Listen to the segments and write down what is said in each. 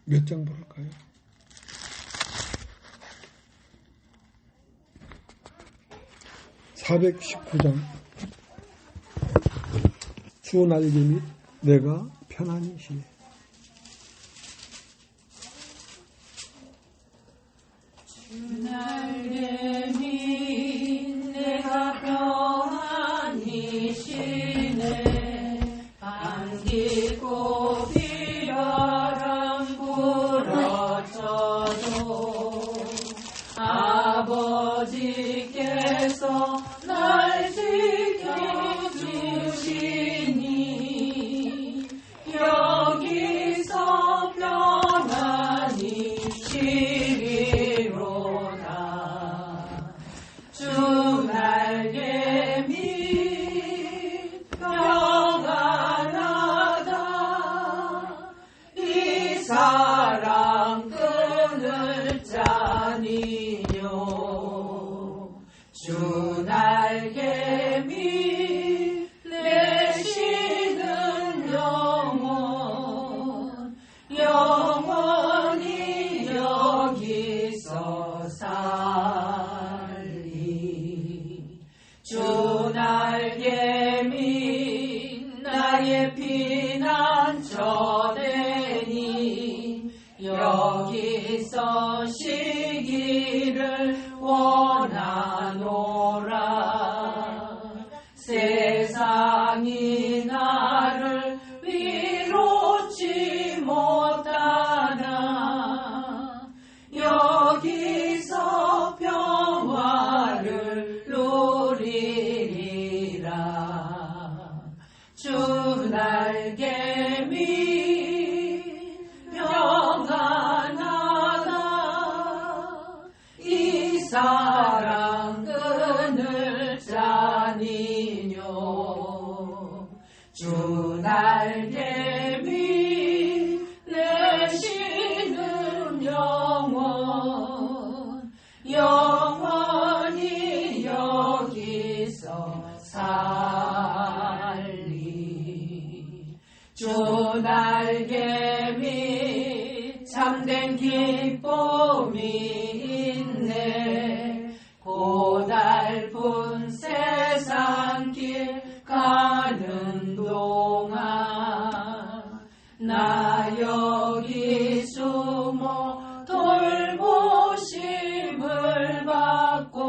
몇 장 볼까요? (419장) 주 날개 및 내가 편안히 쉬네. 주 날개 및 내가 편안히 쉬네. 안기고 비바람 불어쳐도 아버지께서 날 지켜주시니 여기서 편안히 쉬리로다. 주 날개 및 평안하다. 이 사랑 끊을 자니요. 주 날개 및 내 쉬는 영혼 영원히 여기서 살리. 주 날개 및 나의 피난처되니 여기서 쉬기를 원하노라. 세상이 나를 위로치 못하나 여기서 평화를 누리리라. 주 날개 및 평안하다. 이 사랑 끊을 자니요. 주 날개 및 내 쉬는 영혼 영원히 여기서 살리. 주 날개 및 참된 기쁨이 있네. 고달픈 세상길 가는 동안 나 여기 숨어 돌보심을 받고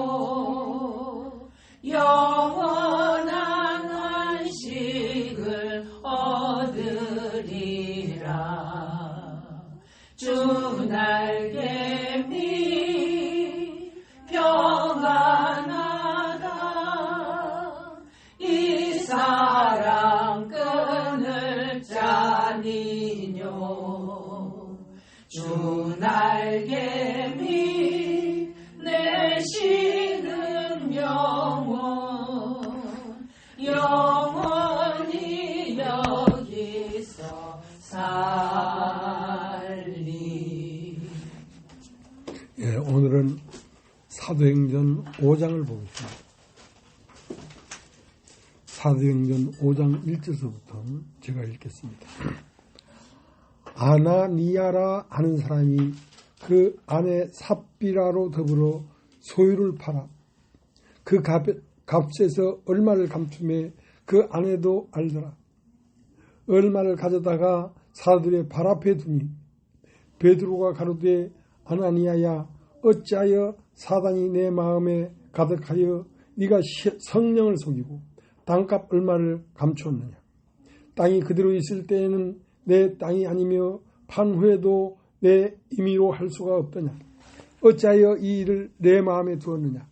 영원한 안식을 얻으리라. 주 날개 및 평안하다. 이 사랑 끊을 자니요. 주 날개 및 내 쉬는 영혼 영원히 여기서 살리. 예, 오늘은 사도행전 5장을 보겠습니다. 사도행전 5장 1절서부터 제가 읽겠습니다. 아나니아라 하는 사람이 그 아내 삽비라로 더불어 소유를 팔아 그 값에서 얼마를 감춤해 그 아내도 알더라. 얼마를 가져다가 사도들의 발 앞에 두니 베드로가 가로되 아나니아야 어찌하여 사단이 내 마음에 가득하여 네가 성령을 속이고 땅값 얼마를 감추었느냐. 땅이 그대로 있을 때에는 내 땅이 아니며 판 후에도 내 임의로 할 수가 없더냐. 어찌하여 이 일을 내 마음에 두었느냐.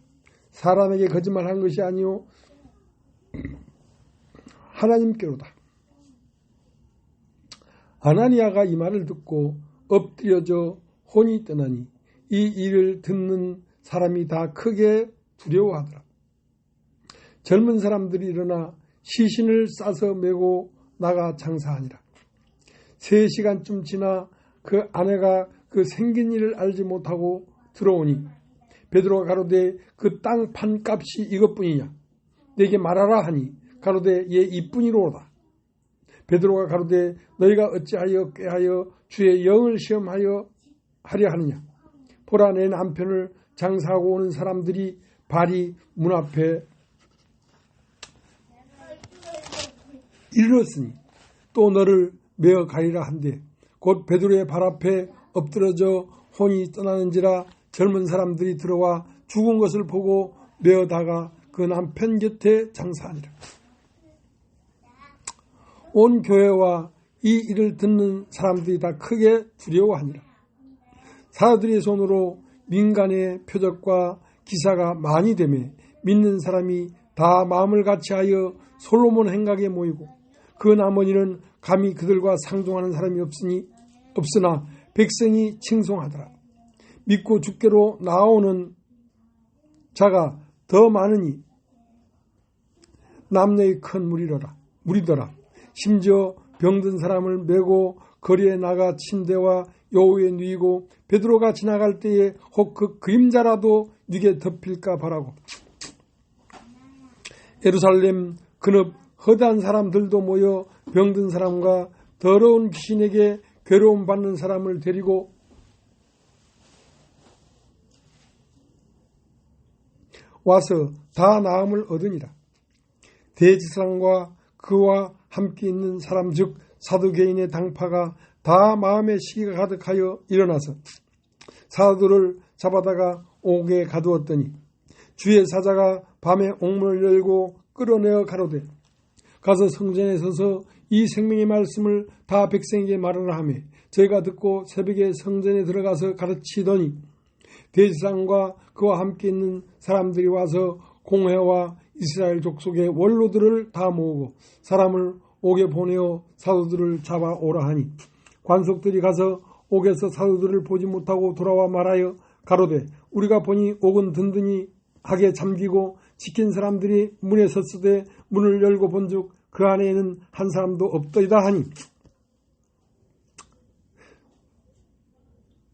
사람에게 거짓말한 것이 아니오 하나님께로다. 아나니아가 이 말을 듣고 엎드려져 혼이 떠나니 이 일을 듣는 사람이 다 크게 두려워하더라. 젊은 사람들이 일어나 시신을 싸서 메고 나가 장사하니라. 3시간쯤 지나 그 아내가 그 생긴 일을 알지 못하고 들어오니 베드로가 가로되 그 땅 판 값이 이것뿐이냐. 내게 말하라 하니 가로되 예 이뿐이로다. 베드로가 가로되 너희가 어찌하여 꾀하여 주의 영을 시험하여 하려 하느냐. 보라, 내 남편을 장사하고 오는 사람들이 발이 문 앞에 이르렀으니 또 너를 메어 가리라 한데 곧 베드로의 발 앞에 엎드러져 혼이 떠나는지라 젊은 사람들이 들어와 죽은 것을 보고 메어다가 그 남편 곁에 장사하니라. 온 교회와 이 일을 듣는 사람들이 다 크게 두려워하니라. 사도들의 손으로 민간의 표적과 기사가 많이 되매 믿는 사람이 다 마음을 같이하여 솔로몬 행각에 모이고 그 나머지는 감히 그들과 상종하는 사람이 없으나 백성이 칭송하더라. 믿고 주께로 나오는 자가 더 많으니 남녀의 큰 무리더라. 심지어 병든 사람을 메고 거리에 나가 침대와 여우에 누이고 베드로가 지나갈 때에 혹 그 그림자라도 누게 덮일까 바라고 예루살렘 근업 허다한 사람들도 모여 병든 사람과 더러운 귀신에게 괴로움 받는 사람을 데리고 와서 다 나음을 얻으니라. 대지상과 그와 함께 있는 사람 즉 사두개인의 당파가 다 마음의 시기가 가득하여 일어나서 사도들을 잡아다가 옥에 가두었더니 주의 사자가 밤에 옥문을 열고 끌어내어 가로되 가서 성전에 서서 이 생명의 말씀을 다 백성에게 말하라 하며 저희가 듣고 새벽에 성전에 들어가서 가르치더니 대지상과 그와 함께 있는 사람들이 와서 공회와 이스라엘 족속의 원로들을 다 모으고 사람을 옥에 보내어 사도들을 잡아오라 하니 관속들이 가서 옥에서 사도들을 보지 못하고 돌아와 말하여 가로되 우리가 보니 옥은 든든히 하게 잠기고 지킨 사람들이 문에 섰으되 문을 열고 본즉 그 안에는 한 사람도 없더이다 하니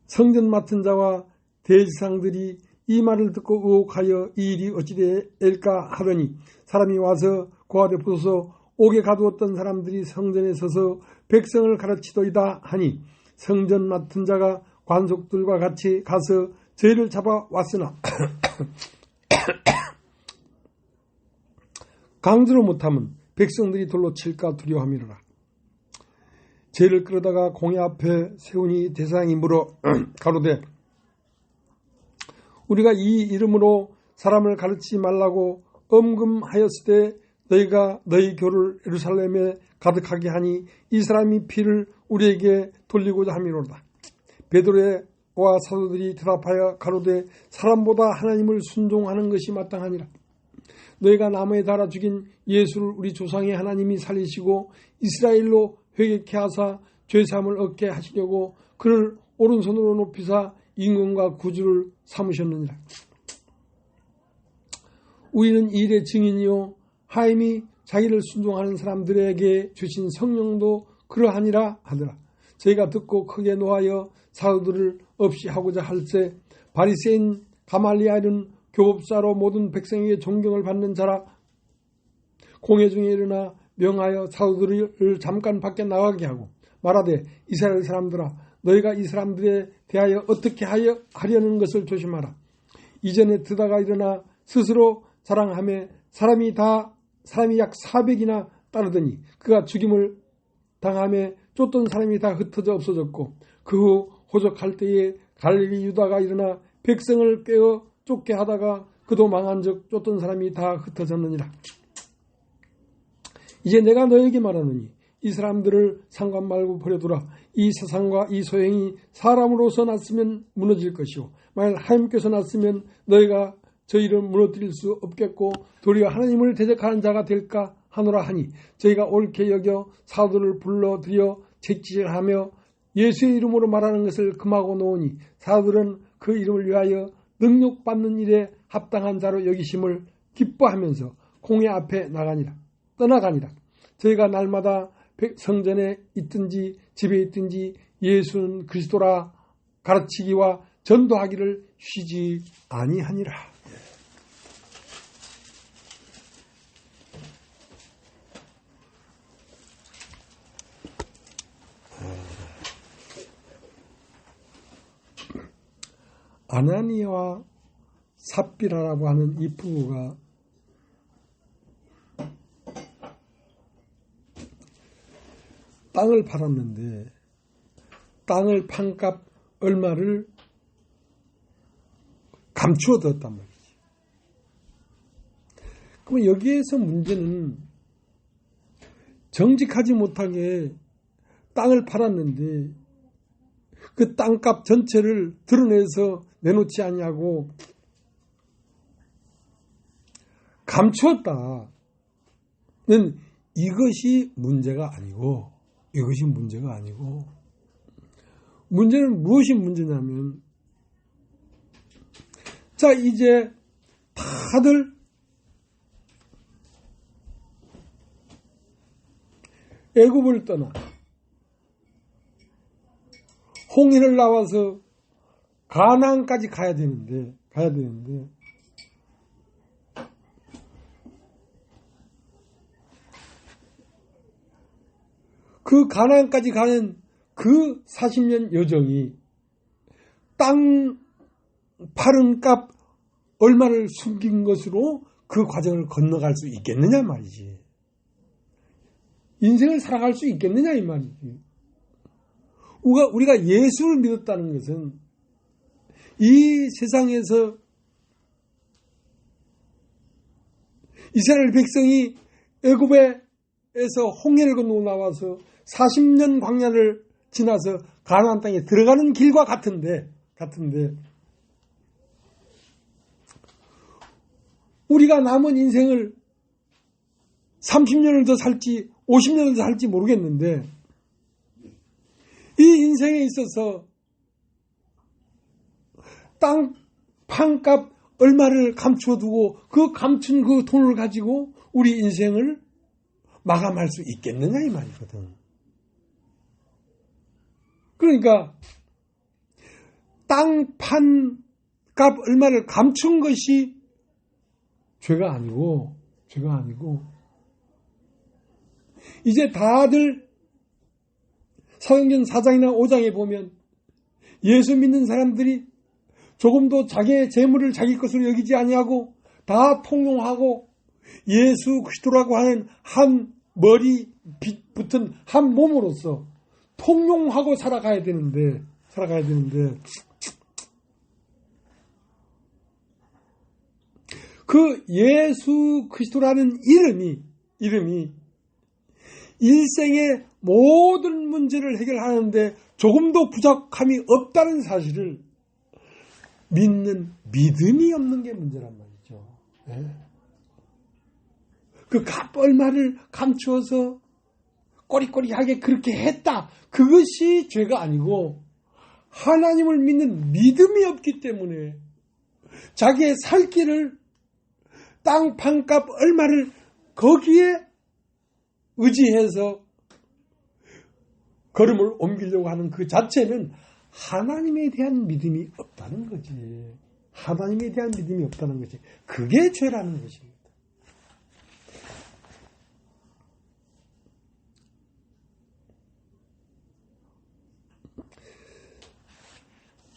성전 맡은 자와 대지상들이 이 말을 듣고 의혹하여 이 일이 어찌될까 하더니 사람이 와서 고아대 부숴서 옥에 가두었던 사람들이 성전에 서서 백성을 가르치더이다 하니 성전 맡은 자가 관속들과 같이 가서 저희를 잡아왔으나 강제로 못하면 백성들이 돌로 칠까 두려워함이로라. 저희를 끌어다가 공회 앞에 세우니 대상이 물어 가로되 우리가 이 이름으로 사람을 가르치지 말라고 엄금하였을 때 너희가 너희 교를 예루살렘에 가득하게 하니 이 사람이 피를 우리에게 돌리고자 함이로다. 베드로와 사도들이 대답하여 가로되 사람보다 하나님을 순종하는 것이 마땅하니라. 너희가 나무에 달아 죽인 예수를 우리 조상의 하나님이 살리시고 이스라엘로 회개케 하사 죄사함을 얻게 하시려고 그를 오른손으로 높이사 임금과 구주를 삼으셨느니라. 우리는 이 일의 증인이요 하나님이 자기를 순종하는 사람들에게 주신 성령도 그러하니라 하더라. 저희가 듣고 크게 노하여 사도들을 없이 하고자 할 때 바리새인 가말리엘은 교법사로 모든 백성에게 존경을 받는 자라. 공회 중에 일어나 명하여 사도들을 잠깐 밖에 나가게 하고 말하되 이스라엘 사람들아 너희가 이 사람들에 대하여 어떻게 하려는 것을 조심하라. 이전에 드다가 일어나 스스로 자랑하며 사람이 약 400이나 따르더니 그가 죽임을 당하며 쫓던 사람이 다 흩어져 없어졌고 그 후 호적할 때에 갈릴리 유다가 일어나 백성을 깨어 쫓게 하다가 그도 망한즉 쫓던 사람이 다 흩어졌느니라. 이제 내가 너에게 말하노니 이 사람들을 상관 말고 버려두라. 이 세상과 이 소행이 사람으로서 났으면 무너질 것이요 만일 하나님께서 났으면 너희가 저희를 무너뜨릴 수 없겠고 도리어 하나님을 대적하는 자가 될까 하노라 하니 저희가 옳게 여겨 사도들을 불러들여 채찍질하며 예수의 이름으로 말하는 것을 금하고 놓으니 사도들은 그 이름을 위하여 능력받는 일에 합당한 자로 여기심을 기뻐하면서 공회 앞에 떠나가니라. 저희가 날마다 성전에 있든지 집에 있든지 예수는 그리스도라 가르치기와 전도하기를 쉬지 아니하니라. 아나니아와 삽비라라고 하는 이 부부가 땅을 팔았는데 땅을 판값 얼마를 감추어 뒀단 말이지. 그럼 여기에서 문제는 정직하지 못하게 땅을 팔았는데 그 땅값 전체를 드러내서 내놓지 않냐고 감추었다는 이것이 문제가 아니고 문제는 무엇이 문제냐면 자 이제 다들 애굽을 떠나 홍해를 나와서 가나안까지 가야 되는데 그 가나안까지 가는 그 40년 여정이 땅 파는 값 얼마를 숨긴 것으로 그 과정을 건너갈 수 있겠느냐 말이지. 인생을 살아갈 수 있겠느냐 이 말이지. 우리가 예수를 믿었다는 것은 이 세상에서 이스라엘 백성이 애굽에서 홍해를 건너고 나와서 40년 광야를 지나서 가나안 땅에 들어가는 길과 같은데 우리가 남은 인생을 30년을 더 살지 50년을 더 살지 모르겠는데 이 인생에 있어서 땅 판값 얼마를 감춰두고 그 감춘 그 돈을 가지고 우리 인생을 마감할 수 있겠느냐 이 말이거든. 그러니까 땅 판값 얼마를 감춘 것이 죄가 아니고 이제 다들 사도행전 4장이나 5장에 보면 예수 믿는 사람들이 조금도 자기의 재물을 자기 것으로 여기지 아니하고 다 통용하고 예수 그리스도라고 하는 한 머리 붙은 한 몸으로서 통용하고 살아가야 되는데 그 예수 그리스도라는 이름이 일생의 모든 문제를 해결하는데 조금도 부족함이 없다는 사실을 믿는 믿음이 없는 게 문제란 말이죠. 네. 그 값 얼마를 감추어서 꼬리꼬리하게 그렇게 했다. 그것이 죄가 아니고 하나님을 믿는 믿음이 없기 때문에 자기의 살 길을 땅 판값 얼마를 거기에 의지해서 걸음을 옮기려고 하는 그 자체는 하나님에 대한 믿음이 없다는 거지. 하나님에 대한 믿음이 없다는 거지. 그게 죄라는 것입니다.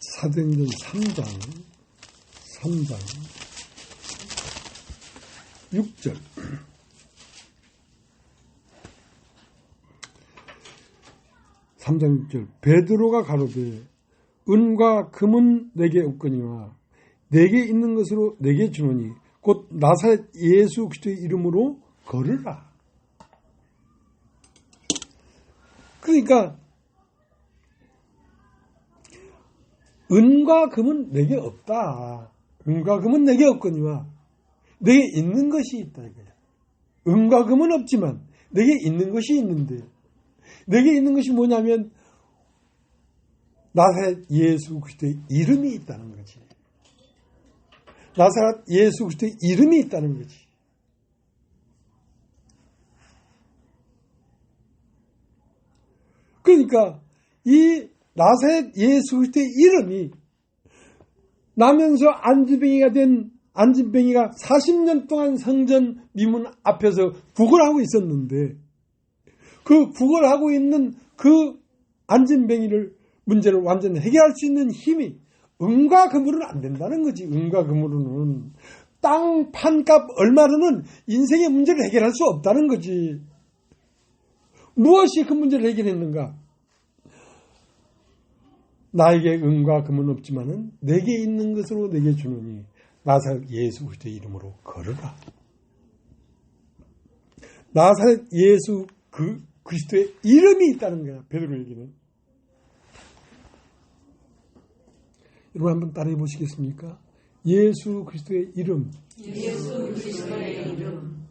사도행전 3장 6절 3장 6절 베드로가 가로되 은과 금은 내게 없거니와 내게 있는 것으로 내게 주노니 곧 나사렛 예수 그리스도의 이름으로 걸으라. 그러니까 은과 금은 내게 없다. 은과 금은 내게 없거니와 내게 있는 것이 있다. 은과 금은 없지만 내게 있는 것이 있는데 내게 있는 것이 뭐냐면 나사렛 예수 그리스도의 이름이 있다는 거지. 나사렛 예수 그리스도의 이름이 있다는 거지. 그러니까 이 나사렛 예수 그리스도의 이름이 나면서 안진뱅이가 된 안진뱅이가 40년 동안 성전 미문 앞에서 구걸하고 있었는데 그 구걸하고 있는 그 안진뱅이를 문제를 완전히 해결할 수 있는 힘이 은과 금으로는 안 된다는 거지. 은과 금으로는. 땅 판값 얼마로는 인생의 문제를 해결할 수 없다는 거지. 무엇이 그 문제를 해결했는가? 나에게 은과 금은 없지만은 내게 있는 것으로 내게 주노니 나사렛 예수 그리스도의 이름으로 걸으라. 나사렛 예수 그리스도의 이름이 있다는 거야. 베드로에게는. 여러분 한번 따라해 보시겠습니까? 예수 그리스도의 이름. 예수 그리스도의 이름.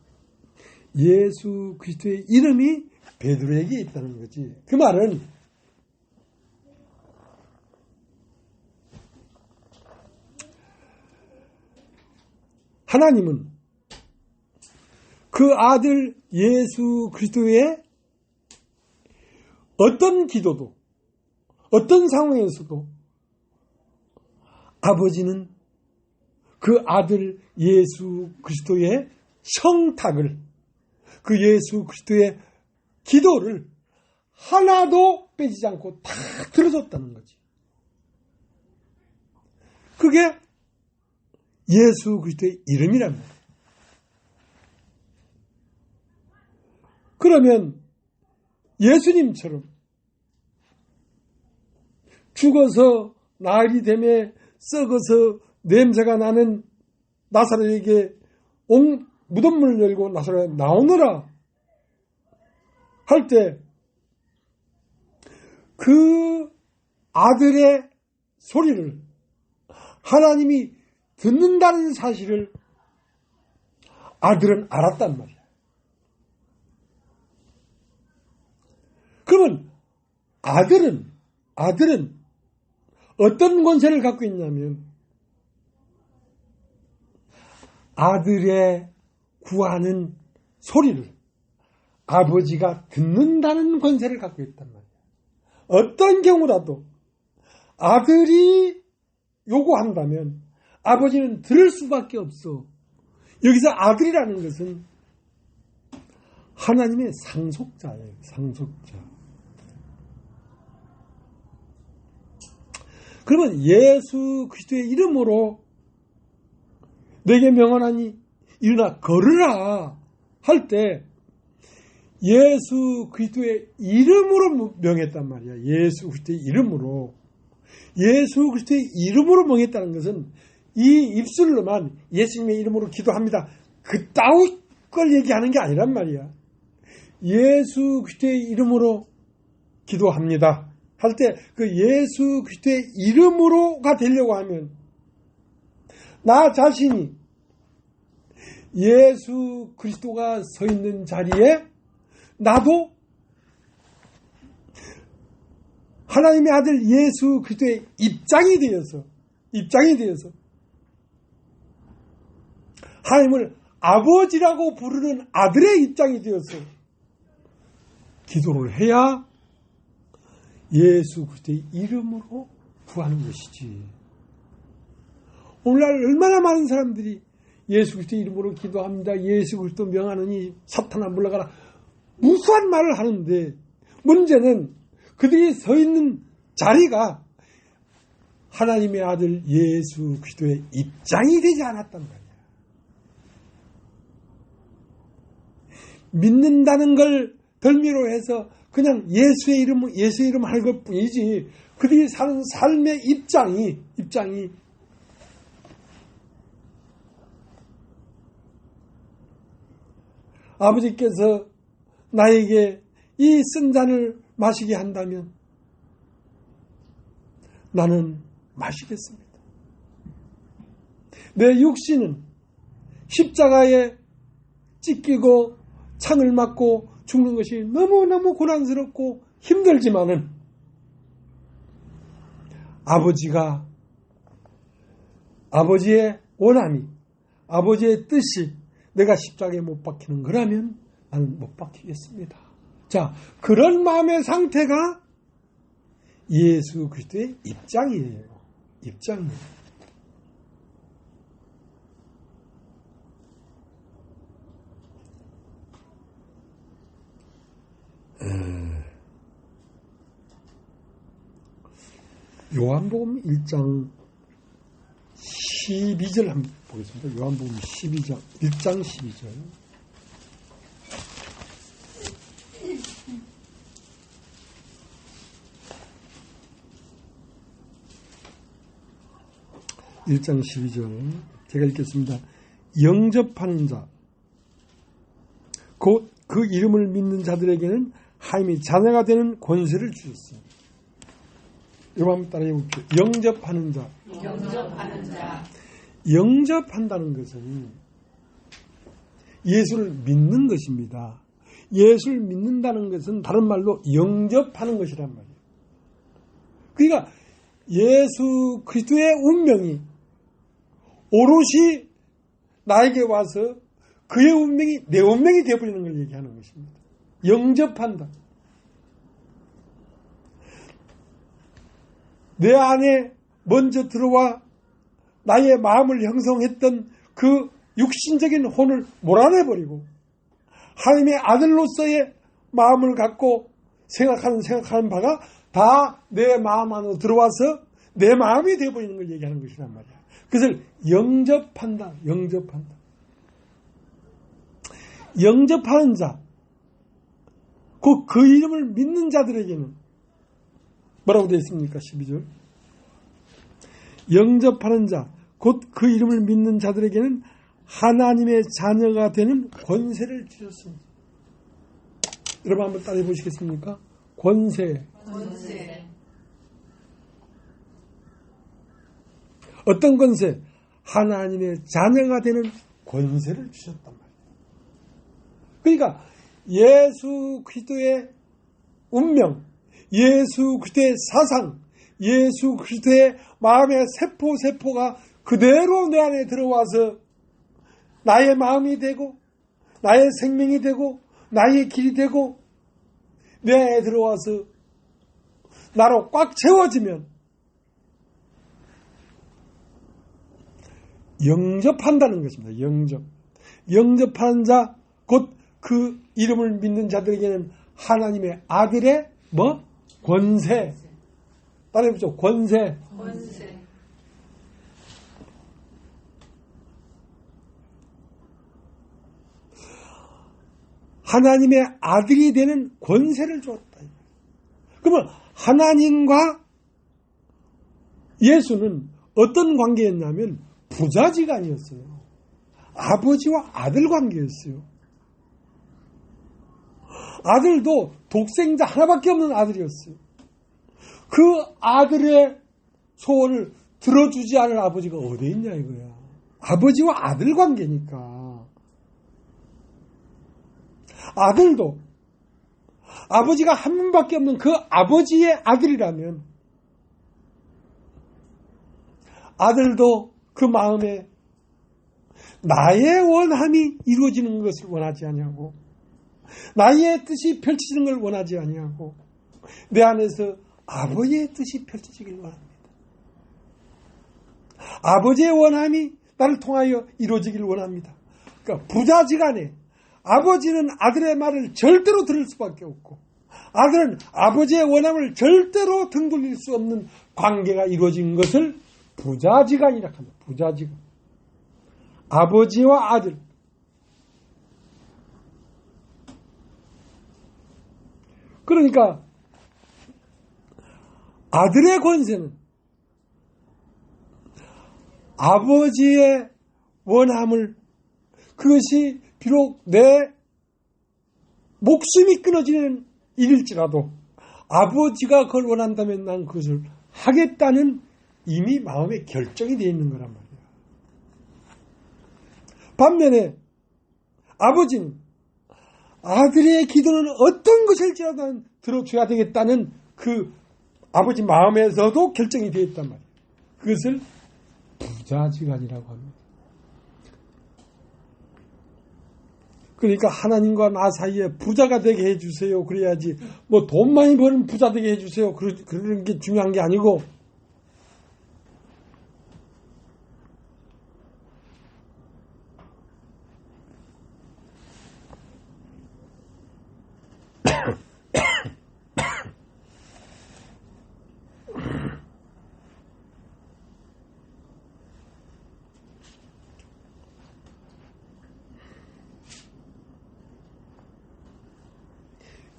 예수 그리스도의 이름이 베드로에게 있다는 거지. 그 말은 하나님은 그 아들 예수 그리스도의 어떤 기도도 어떤 상황에서도 아버지는 그 아들 예수 그리스도의 청탁을 그 예수 그리스도의 기도를 하나도 빼지지 않고 다 들어줬다는 거지. 그게 예수 그리스도의 이름이란 말이에요. 그러면 예수님처럼 죽어서 나흘이 되매 썩어서 냄새가 나는 나사렛에게 무덤문을 열고 나사렛 나오너라 할 때 그 아들의 소리를 하나님이 듣는다는 사실을 아들은 알았단 말이야. 그러면 아들은 어떤 권세를 갖고 있냐면 아들의 구하는 소리를 아버지가 듣는다는 권세를 갖고 있단 말이야. 어떤 경우라도 아들이 요구한다면 아버지는 들을 수밖에 없어. 여기서 아들이라는 것은 하나님의 상속자예요. 상속자. 그러면 예수 그리스도의 이름으로 내게 명하나니 일어나 걸으라 할 때 예수 그리스도의 이름으로 명했단 말이야. 예수 그리스도의 이름으로. 예수 그리스도의 이름으로 명했다는 것은 이 입술로만 예수님의 이름으로 기도합니다. 그따위 걸 얘기하는 게 아니란 말이야. 예수 그리스도의 이름으로 기도합니다. 할 때 그 예수 그리스도의 이름으로가 되려고 하면 나 자신이 예수 그리스도가 서 있는 자리에 나도 하나님의 아들 예수 그리스도의 입장이 되어서 하나님을 아버지라고 부르는 아들의 입장이 되어서 기도를 해야 예수 그리스도의 이름으로 구하는 것이지. 오늘날 얼마나 많은 사람들이 예수 그리스도의 이름으로 기도합니다. 예수 그리스도 명하느니 사탄아 물러가라. 무수한 말을 하는데 문제는 그들이 서 있는 자리가 하나님의 아들 예수 그리스도의 입장이 되지 않았단 말이야. 믿는다는 걸 덜미로 해서 그냥 예수의 이름 하는 것 뿐이지 그들이 사는 삶의 입장이 아버지께서 나에게 이 쓴 잔을 마시게 한다면 나는 마시겠습니다. 내 육신은 십자가에 찢기고 창을 맞고 죽는 것이 너무너무 고난스럽고 힘들지만은 아버지의 원함이 아버지의 뜻이 내가 십자가에 못 박히는 거라면 나는 못 박히겠습니다. 자, 그런 마음의 상태가 예수 그리스도의 입장이에요. 요한복음 1장 12절 한번 보겠습니다. 요한복음 12장, 1장 12절. (1장 12절) 제가 읽겠습니다. 영접하는 자 곧 그 이름을 믿는 자들에게는 하나님의 자녀가 되는 권세를 주셨습니다. 여러분 한번 따라해 볼게요. 영접하는 자. 영접하는 자. 영접한다는 것은 예수를 믿는 것입니다. 예수를 믿는다는 것은 다른 말로 영접하는 것이란 말이에요. 그러니까 예수 그리스도의 운명이 오롯이 나에게 와서 그의 운명이 내 운명이 되어버리는 걸 얘기하는 것입니다. 영접한다. 내 안에 먼저 들어와 나의 마음을 형성했던 그 육신적인 혼을 몰아내버리고 하나님의 아들로서의 마음을 갖고 생각하는 바가 다 내 마음 안으로 들어와서 내 마음이 되어버리는 걸 얘기하는 것이란 말이야. 그것을 영접한다. 영접한다. 영접하는 자, 곧 그 이름을 믿는 자들에게는 뭐라고 되어 있습니까? 12절. 영접하는 자, 곧 그 이름을 믿는 자들에게는 하나님의 자녀가 되는 권세를 주셨습니다. 여러분 한번 따라해 보시겠습니까? 권세. 권세. 어떤 권세? 하나님의 자녀가 되는 권세를 주셨단 말이에요. 그러니까 예수 그리스도의 운명, 예수 그리스도의 사상, 예수 그리스도의 마음의 세포가 그대로 내 안에 들어와서 나의 마음이 되고 나의 생명이 되고 나의 길이 되고 내 안에 들어와서 나로 꽉 채워지면 영접한다는 것입니다. 영접하는 자, 곧 그 이름을 믿는 자들에게는 하나님의 아들의 권세. 따라해보죠. 권세. 권세. 하나님의 아들이 되는 권세를 주었다. 그러면 하나님과 예수는 어떤 관계였냐면 부자지간이었어요. 아버지와 아들 관계였어요. 아들도 독생자 하나밖에 없는 아들이었어요. 그 아들의 소원을 들어주지 않을 아버지가 어디 있냐 이거야. 아버지와 아들 관계니까. 아들도 아버지가 한 분밖에 없는 그 아버지의 아들이라면 아들도 그 마음에 나의 원함이 이루어지는 것을 원하지 아니하고 나의 뜻이 펼쳐지는 걸 원하지 아니하고 내 안에서 아버지의 뜻이 펼쳐지길 원합니다. 아버지의 원함이 나를 통하여 이루어지길 원합니다. 그러니까 부자지간에 아버지는 아들의 말을 절대로 들을 수밖에 없고 아들은 아버지의 원함을 절대로 등 돌릴 수 없는 관계가 이루어진 것을 부자지간이라 합니다. 부자지간. 아버지와 아들. 그러니까 아들의 권세는 아버지의 원함을 그것이 비록 내 목숨이 끊어지는 일일지라도 아버지가 그걸 원한다면 난 그것을 하겠다는 이미 마음에 결정이 되어 있는 거란 말이야. 반면에 아버지는 아들의 기도는 어떤 것일지라도 들어줘야 되겠다는 그 아버지 마음에서도 결정이 되어 있단 말이야. 그것을 부자지간이라고 합니다. 그러니까 하나님과 나 사이에 부자가 되게 해주세요. 그래야지 뭐 돈 많이 버는 부자 되게 해주세요. 그런 게 중요한 게 아니고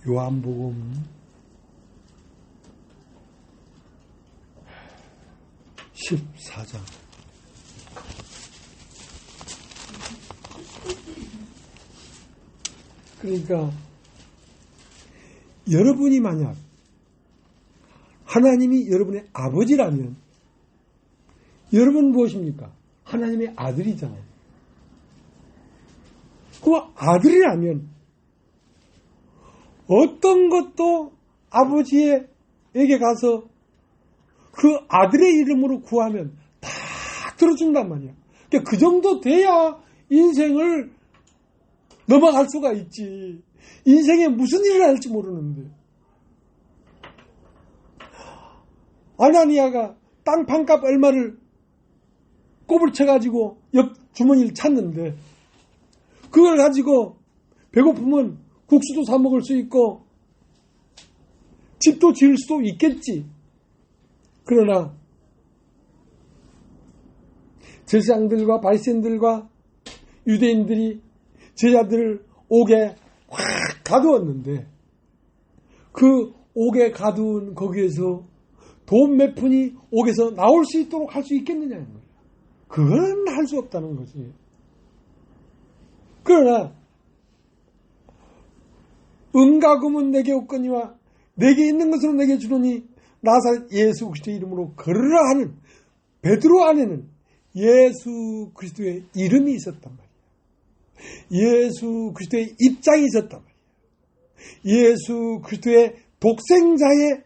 요한복음 14장. 그러니까 여러분이 만약 하나님이 여러분의 아버지라면 여러분 무엇입니까? 하나님의 아들이잖아요. 그 아들이라면 어떤 것도 아버지에게 가서 그 아들의 이름으로 구하면 다 들어준단 말이야. 그러니까 그 정도 돼야 인생을 넘어갈 수가 있지. 인생에 무슨 일을 할지 모르는데. 아나니아가 땅 판값 얼마를 꼽을 쳐가지고 옆 주머니를 찾는데 그걸 가지고 배고프면 국수도 사 먹을 수 있고 집도 지을 수도 있겠지. 그러나 제사장들과 바리새인들과 유대인들이 제자들을 옥에 확 가두었는데 그 옥에 가두은 거기에서 돈 몇 푼이 옥에서 나올 수 있도록 할 수 있겠느냐는 거예요. 그건 할 수 없다는 거지. 그러나 은과 금은 내게 없거니와 내게 있는 것으로 내게 주노니 나사렛 예수 그리스도의 이름으로 걸으라 하는 베드로 안에는 예수 그리스도의 이름이 있었단 말이에요. 예수 그리스도의 입장이 있었단 말이에요. 예수 그리스도의 독생자의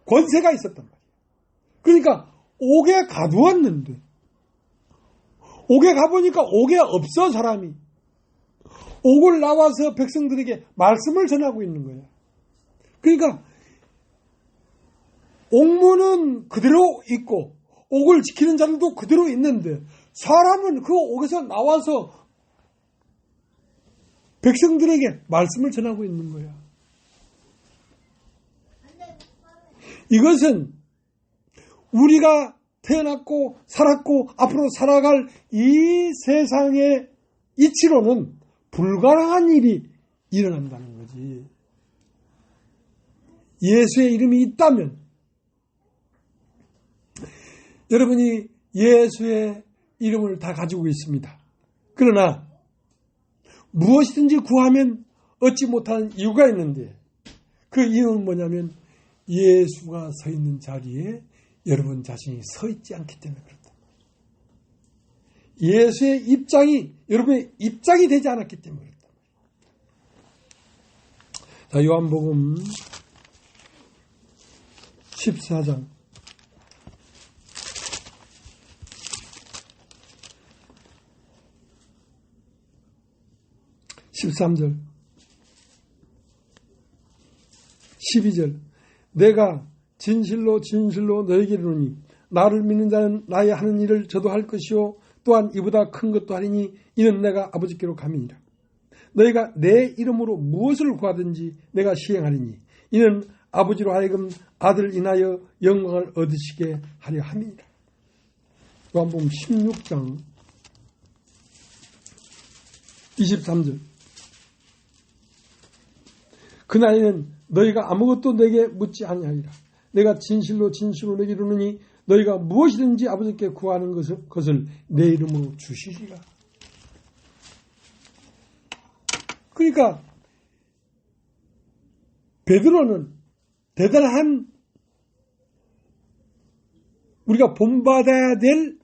권세가 있었단 말이에요. 그러니까 옥에 가두었는데 옥에 가보니까 옥에 없어 사람이. 옥을 나와서 백성들에게 말씀을 전하고 있는 거야. 그러니까 옥문은 그대로 있고 옥을 지키는 자들도 그대로 있는데 사람은 그 옥에서 나와서 백성들에게 말씀을 전하고 있는 거야. 이것은 우리가 태어났고 살았고 앞으로 살아갈 이 세상의 이치로는 불가능한 일이 일어난다는 거지. 예수의 이름이 있다면 여러분이 예수의 이름을 다 가지고 있습니다. 그러나 무엇이든지 구하면 얻지 못하는 이유가 있는데 그 이유는 뭐냐면 예수가 서 있는 자리에 여러분 자신이 서 있지 않기 때문에 그렇다. 예수의 입장이 여러분의 입장이 되지 않았기 때문에 그렇다. 자, 요한복음 14장 13절 12절 내가 진실로 진실로 너에게 이르노니 나를 믿는 자는 나의 하는 일을 저도 할 것이요 또한 이보다 큰 것도 하리니 이는 내가 아버지께로 감이니라. 너희가 내 이름으로 무엇을 구하든지 내가 시행하리니 이는 아버지로 하여금 아들 인하여 영광을 얻으시게 하려 함이니라. 요한복음 16장 23절 그날에는 너희가 아무것도 내게 묻지 아니하리라. 내가 진실로 진실로 너에게 이르노니 너희가 무엇이든지 아버지께 구하는 것을 내 이름으로 주시리라. 그러니까 베드로는 대단한 우리가 본받아야 될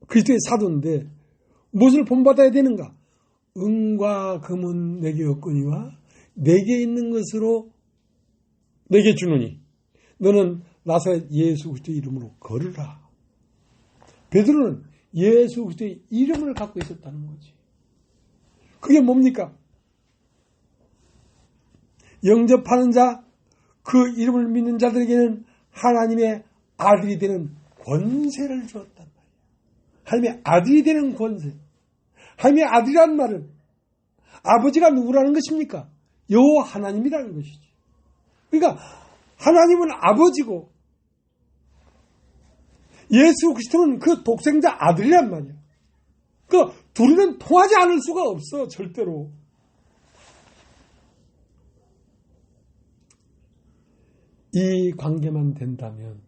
그리스도의 사도인데 무엇을 본받아야 되는가? 은과 금은 내게 없거니와 내게 있는 것으로 내게 주노니 너는 나사렛 예수 그리스도의 이름으로 걸으라. 베드로는 예수 그리스도의 이름을 갖고 있었다는 거지. 그게 뭡니까? 영접하는 자, 그 이름을 믿는 자들에게는 하나님의 아들이 되는 권세를 주었단 말이야. 하나님의 아들이 되는 권세. 하나님의 아들이라는 말은 아버지가 누구라는 것입니까? 여호와 하나님이라는 것이지. 그러니까 하나님은 아버지고 예수 그리스도는 그 독생자 아들이란 말이야. 그 둘이는 통하지 않을 수가 없어 절대로. 이 관계만 된다면,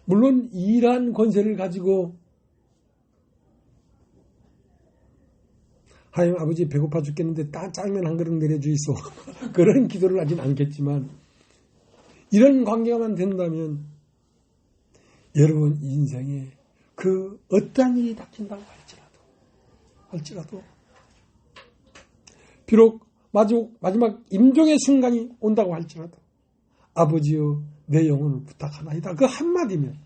물론 이러한 권세를 가지고 하나님 아버지 배고파 죽겠는데 짜장면 한 그릇 내려주이소 그런 기도를 하진 않겠지만, 이런 관계만 된다면 여러분 인생에 그 어떠한 일이 닥친다고 할지라도 비록 마지막 임종의 순간이 온다고 할지라도 아버지여 내 영혼을 부탁하나이다, 그 한마디면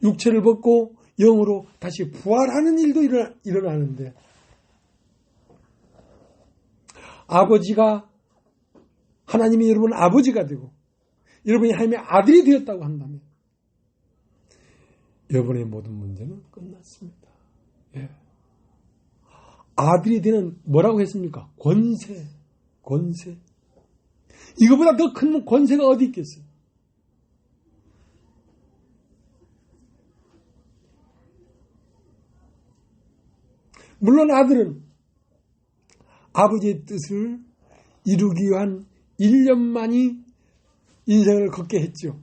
육체를 벗고 영으로 다시 부활하는 일도 일어나는데, 아버지가 하나님이 여러분 아버지가 되고 여러분이 하나님의 아들이 되었다고 한다면 여러분의 모든 문제는 끝났습니다. 예. 아들이 되는 뭐라고 했습니까? 권세. 이거보다 더 큰 권세가 어디 있겠어요? 물론 아들은 아버지의 뜻을 이루기 위한 1년만이 인생을 걷게 했죠.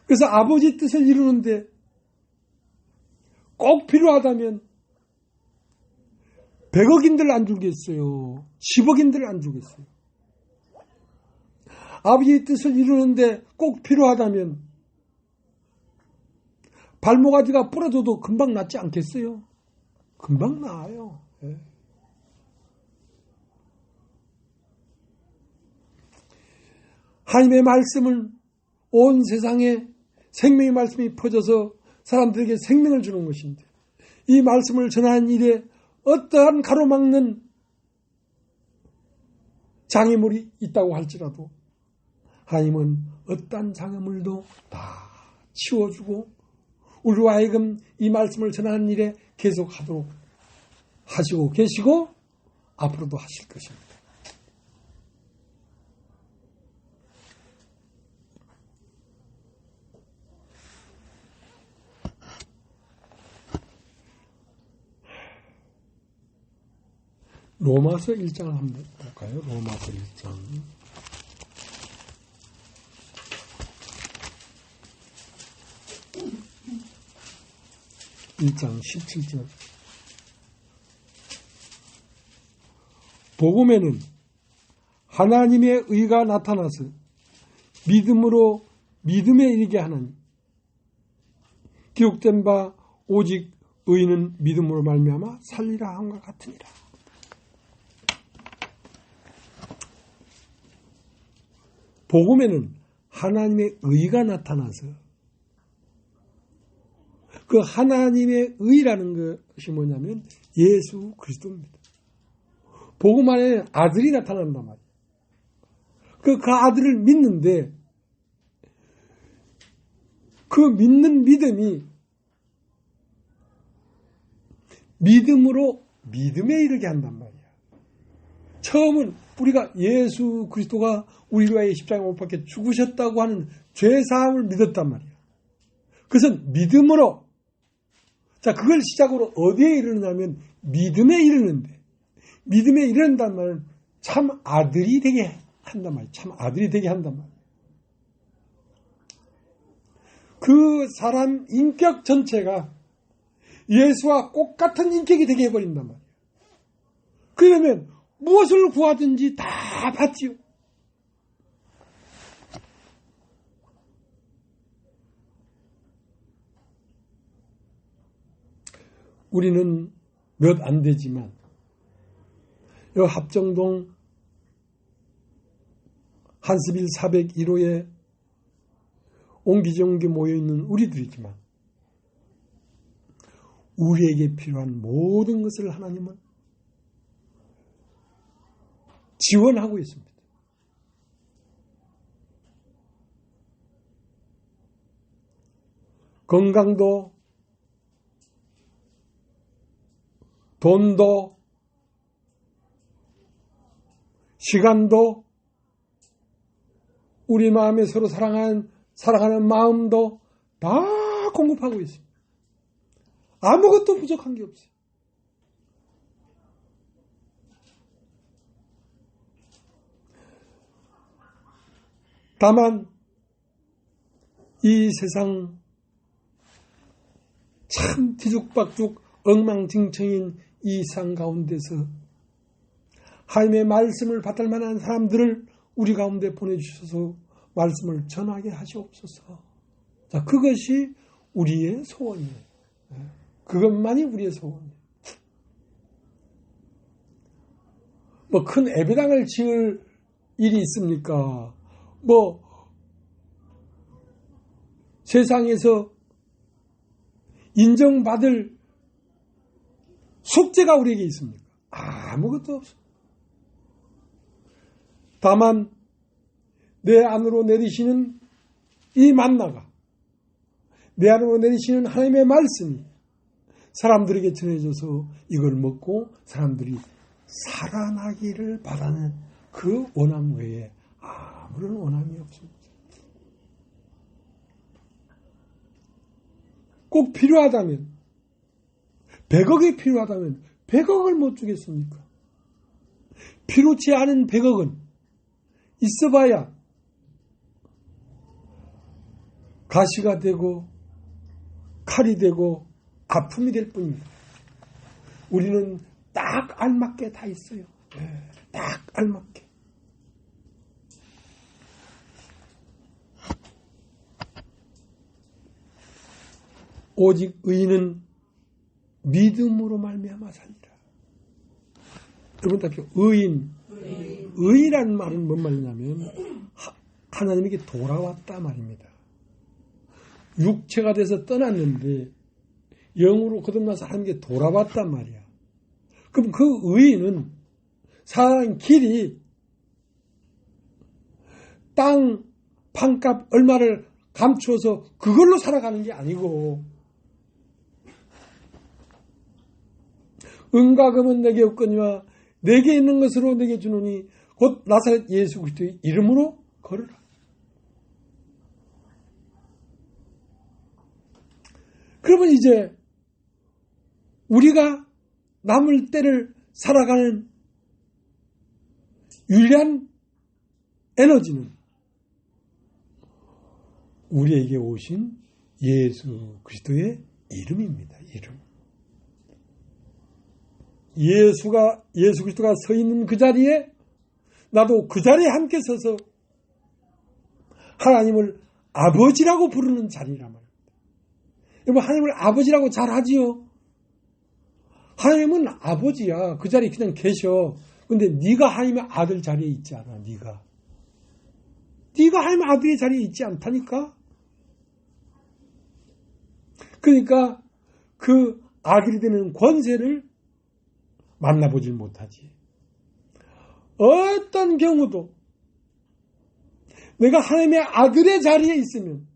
그래서 아버지의 뜻을 이루는데 꼭 필요하다면 100억인들 안 주겠어요. 10억인들 안 주겠어요. 아버지의 뜻을 이루는데 꼭 필요하다면 발모가지가 부러져도 금방 낫지 않겠어요? 금방 나아요. 예. 하나님의 말씀은 온 세상에 생명의 말씀이 퍼져서 사람들에게 생명을 주는 것인데, 이 말씀을 전하는 일에 어떠한 가로막는 장애물이 있다고 할지라도 하나님은 어떠한 장애물도 다 치워주고 우리와 하여금 이 말씀을 전하는 일에 계속하도록 하시고 계시고 앞으로도 하실 것입니다. 로마서 1장을 한번 볼까요? 로마서 1장. 1장 17절. 복음에는 하나님의 의가 나타나서 믿음으로 믿음에 이르게 하나니, 기록된 바 오직 의인은 믿음으로 말미암아 살리라 함과 같으니라. 복음에는 하나님의 의가 나타나서, 그 하나님의 의라는 것이 뭐냐면 예수 그리스도입니다. 복음 안에 아들이 나타난단 말이에요. 그 아들을 믿는데 그 믿는 믿음이 믿음으로 믿음에 이르게 한단 말이에요. 처음은 우리가 예수 그리스도가 우리를 위하여 십자가에 못 박혀 죽으셨다고 하는 죄사함을 믿었단 말이에요. 그것은 믿음으로, 자, 그걸 시작으로 어디에 이르느냐면 믿음에 이르는데, 믿음에 이른단 말은 참 아들이 되게 한단 말이에요. 참 아들이 되게 한단 말이에요. 그 사람 인격 전체가 예수와 똑같은 인격이 되게 해버린단 말이에요. 그러면 무엇을 구하든지 다 받지요. 우리는 몇 안 되지만 이 합정동 한스빌 401호에 옹기종기 모여있는 우리들이지만 우리에게 필요한 모든 것을 하나님은 지원하고 있습니다. 건강도, 돈도, 시간도, 우리 마음에 서로 사랑하는 마음도 다 공급하고 있습니다. 아무것도 부족한 게 없어요. 다만 이 세상 참 뒤죽박죽 엉망진창인 이 상 가운데서 하나님의 말씀을 받을 만한 사람들을 우리 가운데 보내주셔서 말씀을 전하게 하시옵소서. 자, 그것이 우리의 소원이에요. 그것만이 우리의 소원이에요. 뭐 큰 예배당을 지을 일이 있습니까? 뭐 세상에서 인정받을 숙제가 우리에게 있습니까? 아무것도 없어. 다만 내 안으로 내리시는 이 만나가, 내 안으로 내리시는 하나님의 말씀이 사람들에게 전해져서 이걸 먹고 사람들이 살아나기를 바라는 그 원함 외에 아무런 원함이 없습니다. 꼭 필요하다면, 100억이 필요하다면 100억을 못 주겠습니까? 필요치 않은 100억은 있어봐야 가시가 되고 칼이 되고 아픔이 될 뿐입니다. 우리는 딱 알맞게 다 있어요. 딱 알맞게. 오직 의인은 믿음으로 말미암아 살리라. 여러분 답죠. 의인이라는 말은 뭔 말이냐면 하나님에게 돌아왔다 말입니다. 육체가 돼서 떠났는데 영으로 거듭나서 하나님께 돌아왔단 말이야. 그럼 그 의인은 살아가는 길이 땅 판값 얼마를 감추어서 그걸로 살아가는 게 아니고, 은과 금은 내게 없거니와 내게 있는 것으로 내게 주노니 곧 나사렛 예수 그리스도의 이름으로 걸으라. 그러면 이제 우리가 남을 때를 살아가는 유일한 에너지는 우리에게 오신 예수 그리스도의 이름입니다. 이름. 예수 그리스도가 서 있는 그 자리에 나도 그 자리에 함께 서서 하나님을 아버지라고 부르는 자리란 말입니다. 여러분, 하나님을 아버지라고 잘 하지요. 하나님은 아버지야. 그 자리에 그냥 계셔. 근데 네가 하나님의 아들 자리에 있지 않아. 네가 하나님의 아들의 자리에 있지 않다니까. 그러니까 그 아들이 되는 권세를 만나보질 못하지. 어떤 경우도 내가 하나님의 아들의 자리에 있으면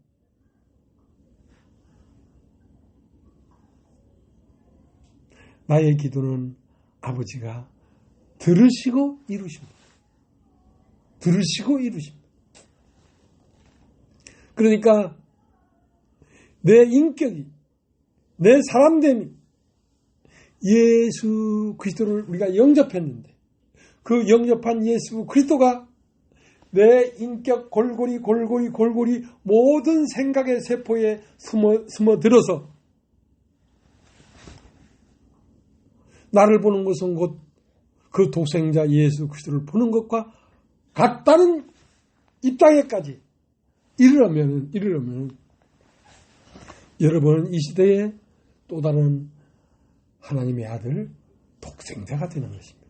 나의 기도는 아버지가 들으시고 이루십니다. 들으시고 이루십니다. 그러니까 내 인격이, 내 사람됨이 예수 그리스도를 우리가 영접했는데 그 영접한 예수 그리스도가 내 인격 골고리 모든 생각의 세포에 숨어들어서 나를 보는 것은 곧 그 독생자 예수 그리스도를 보는 것과 같다는 입장에까지 이르려면 여러분은 이 시대에 또 다른 하나님의 아들 독생자가 되는 것입니다.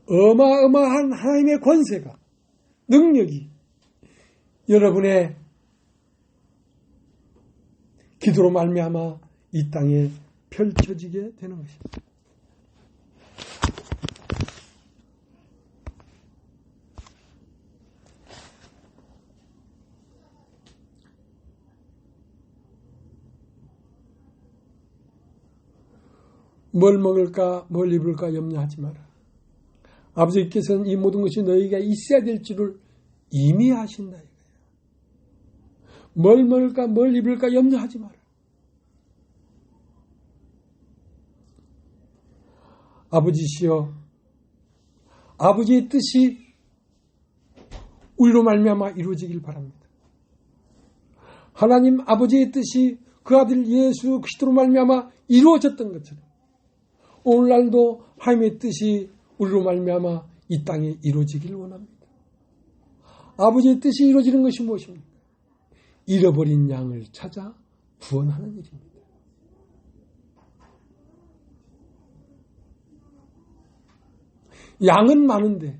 어마어마한 하나님의 권세가, 능력이 여러분의 기도로 말미암아 이 땅에 펼쳐지게 되는 것입니다. 뭘 먹을까, 뭘 입을까 염려하지 마라. 아버지께서는 이 모든 것이 너희가 있어야 될 줄을 이미 아신다. 뭘 먹을까, 뭘 입을까 염려하지 마라. 아버지시여, 아버지의 뜻이 우리로 말미암아 이루어지길 바랍니다. 하나님 아버지의 뜻이 그 아들 예수 그리스도로 말미암아 이루어졌던 것처럼 오늘날도 하나님의 뜻이 우리로 말미암아 이 땅에 이루어지길 원합니다. 아버지의 뜻이 이루어지는 것이 무엇입니까? 잃어버린 양을 찾아 구원하는 일입니다. 양은 많은데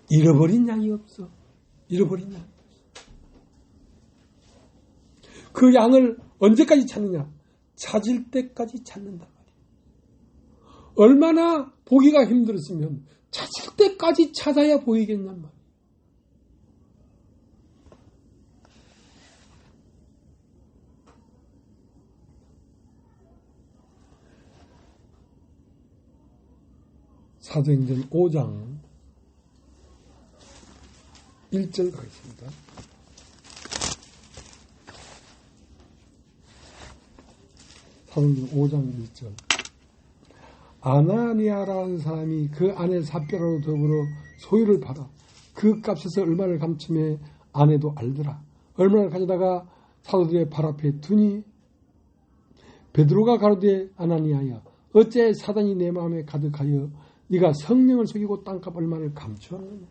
잃어버린 양이 없어. 잃어버린 양이 없어. 그 양을 언제까지 찾느냐? 찾을 때까지 찾는단 말이에요. 얼마나 보기가 힘들었으면 찾을 때까지 찾아야 보이겠냔 말이에요. 사도행전 5장 1절 가겠습니다. 사도행전 5장 1절. 아나니아라는 사람이 그 아내 삽비라로 더불어 소유를 팔아 그 값에서 얼마를 감춤해 아내도 알더라. 얼마를 가져다가 사도들의 발 앞에 두니 베드로가 가로되 아나니아야 어째 사단이 내 마음에 가득하여 네가 성령을 속이고 땅값 얼마를 감추었느냐.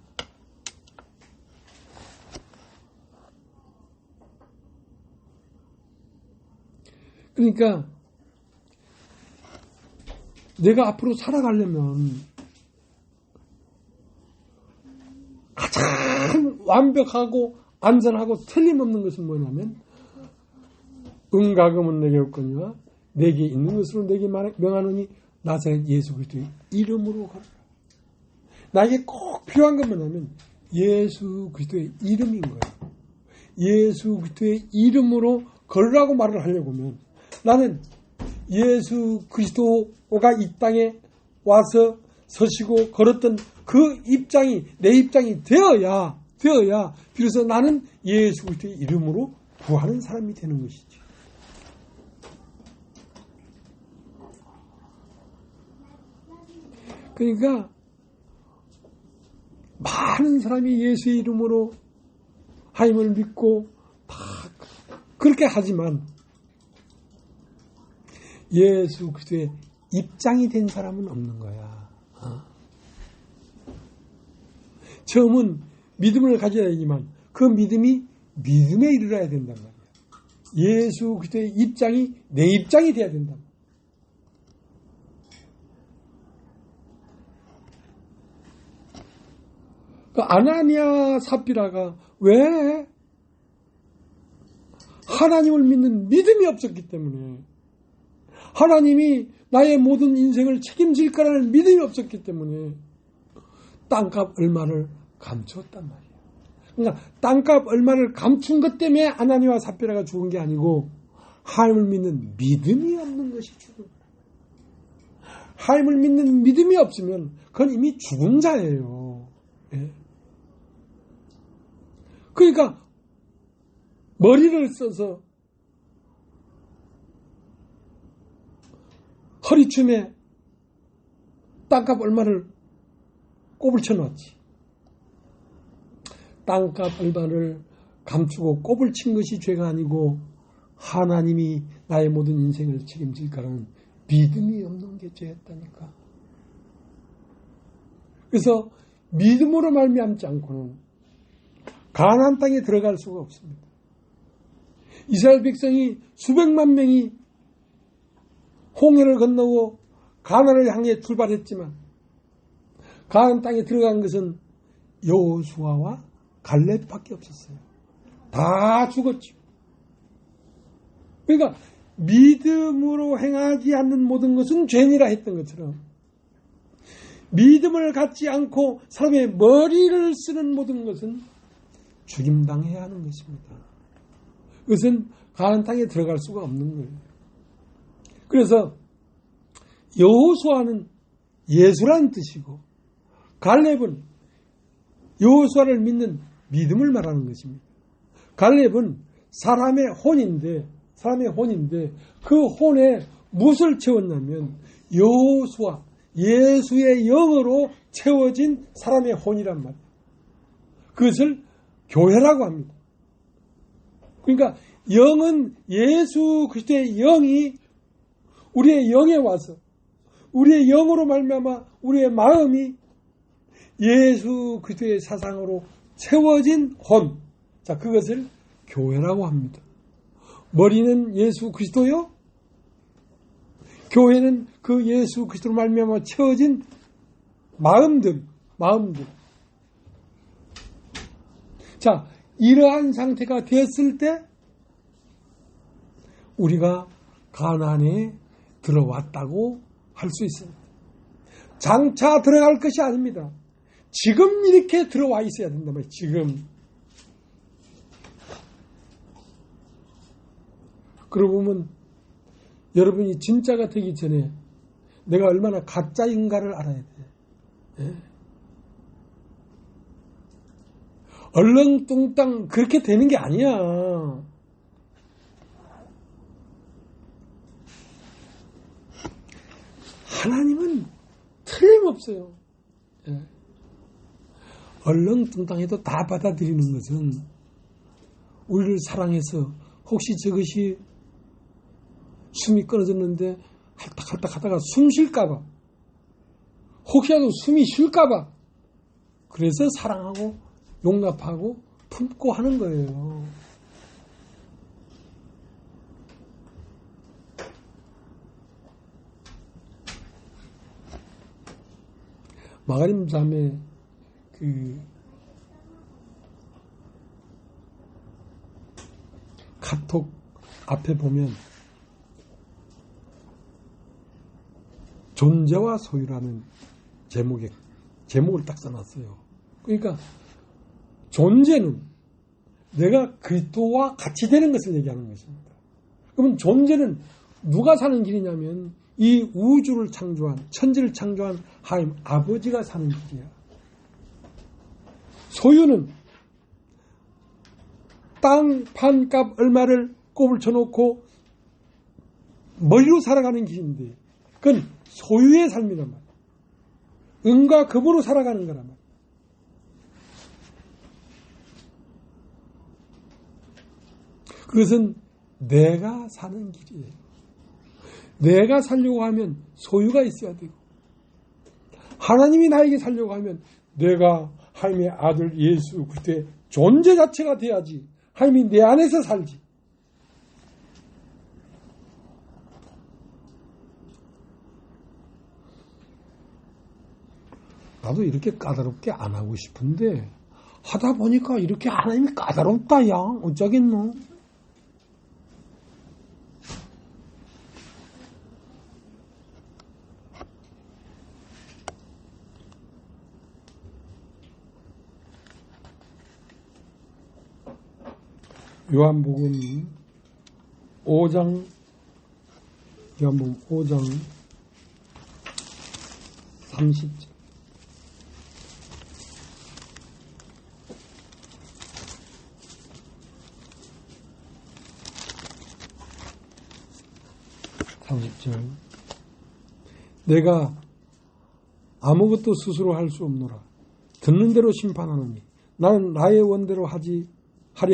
그러니까 내가 앞으로 살아가려면 가장 완벽하고 안전하고 틀림없는 것은 뭐냐면 은가금은 내게 없거니와 내게 있는 것으로 내게 명하노니 나사렛 예수 그리스도의 이름으로 걸어라. 나에게 꼭 필요한 건 뭐냐면 예수 그리스도의 이름인 거예요. 예수 그리스도의 이름으로 걸으라고 말을 하려고 하면 나는 예수 그리스도가 이 땅에 와서 서시고 걸었던 그 입장이 내 입장이 되어야 비로소 나는 예수 그리스도의 이름으로 구하는 사람이 되는 것이지. 그러니까 많은 사람이 예수의 이름으로 하나님을 믿고 다 그렇게 하지만 예수 그리스도의 입장이 된 사람은 없는 거야. 처음은 믿음을 가져야 되지만 그 믿음이 믿음에 이르러야 된단 말이야. 예수 그리스도의 입장이 내 입장이 돼야 된다. 그 아나니아 삽비라가 왜 하나님을 믿는 믿음이 없었기 때문에 하나님이 나의 모든 인생을 책임질 거라는 믿음이 없었기 때문에 땅값 얼마를 감추었단 말이에요. 그러니까 땅값 얼마를 감춘 것 때문에 아나니아와 삽비라가 죽은 게 아니고 하나님을 믿는 믿음이 없는 것이 죽은 거예요. 하나님을 믿는 믿음이 없으면 그건 이미 죽은 자예요. 예. 그러니까 머리를 써서 허리춤에 땅값 얼마를 꼽을 쳐놨지. 땅값 얼마를 감추고 꼽을 친 것이 죄가 아니고 하나님이 나의 모든 인생을 책임질 거라는 믿음이 없는 게 죄였다니까. 그래서 믿음으로 말미암지 않고는 가나안 땅에 들어갈 수가 없습니다. 이스라엘 백성이 수백만 명이 홍해를 건너고 가나안을 향해 출발했지만 가나안 땅에 들어간 것은 여호수아와 갈렙밖에 없었어요. 다 죽었죠. 그러니까 믿음으로 행하지 않는 모든 것은 죄니라 했던 것처럼 믿음을 갖지 않고 사람의 머리를 쓰는 모든 것은 죽임당해야 하는 것입니다. 그것은 가나안 땅에 들어갈 수가 없는 거예요. 그래서 여호수아는 예수라는 뜻이고 갈렙은 여호수아를 믿는 믿음을 말하는 것입니다. 갈렙은 사람의 혼인데 그 혼에 무엇을 채웠냐면 여호수아, 예수의 영으로 채워진 사람의 혼이란 말이에요. 그것을 교회라고 합니다. 그러니까 영은 예수 그리스도의 영이 우리의 영에 와서 우리의 영으로 말미암아 우리의 마음이 예수 그리스도의 사상으로 채워진 혼. 자, 그것을 교회라고 합니다. 머리는 예수 그리스도요. 교회는 그 예수 그리스도로 말미암아 채워진 마음들. 자, 이러한 상태가 됐을 때 우리가 가나안에 들어왔다고 할 수 있습니다. 장차 들어갈 것이 아닙니다. 지금 이렇게 들어와 있어야 된단 말이에요. 지금. 그러고 보면 여러분이 진짜가 되기 전에 내가 얼마나 가짜인가를 알아야 돼. 예? 얼렁뚱땅 그렇게 되는 게 아니야. 하나님은 틀림없어요. 예. 얼렁뚱땅해도 다 받아들이는 것은 우리를 사랑해서 혹시 저것이 숨이 끊어졌는데 할딱할딱 하다가 숨 쉴까봐 혹시라도 숨이 쉴까봐 그래서 사랑하고 용납하고 품고 하는 거예요. 마가림 자매 카톡 앞에 보면 존재와 소유라는 제목을 딱 써놨어요. 그러니까 존재는 내가 그리스도와 같이 되는 것을 얘기하는 것입니다. 그러면 존재는 누가 사는 길이냐면 이 우주를 창조한 천지를 창조한 하나님 아버지가 사는 길이야. 소유는 땅 판값 얼마를 꼽을 쳐놓고 머리로 살아가는 길인데 그건 소유의 삶이란 말이야. 은과 금으로 살아가는 거란 말이야. 그것은 내가 사는 길이에요. 내가 살려고 하면 소유가 있어야 되고 하나님이 나에게 살려고 하면 내가 하나님의 아들 예수 그리스도의 존재 자체가 돼야지 하나님이 내 안에서 살지. 나도 이렇게 까다롭게 안 하고 싶은데 하다 보니까 이렇게 하나님이 까다롭다 야 어쩌겠노. 요한복음 5장 30절 내가 아무것도 스스로 할 수 없노라. 듣는 대로 심판하노니 나는 나의 원대로 하리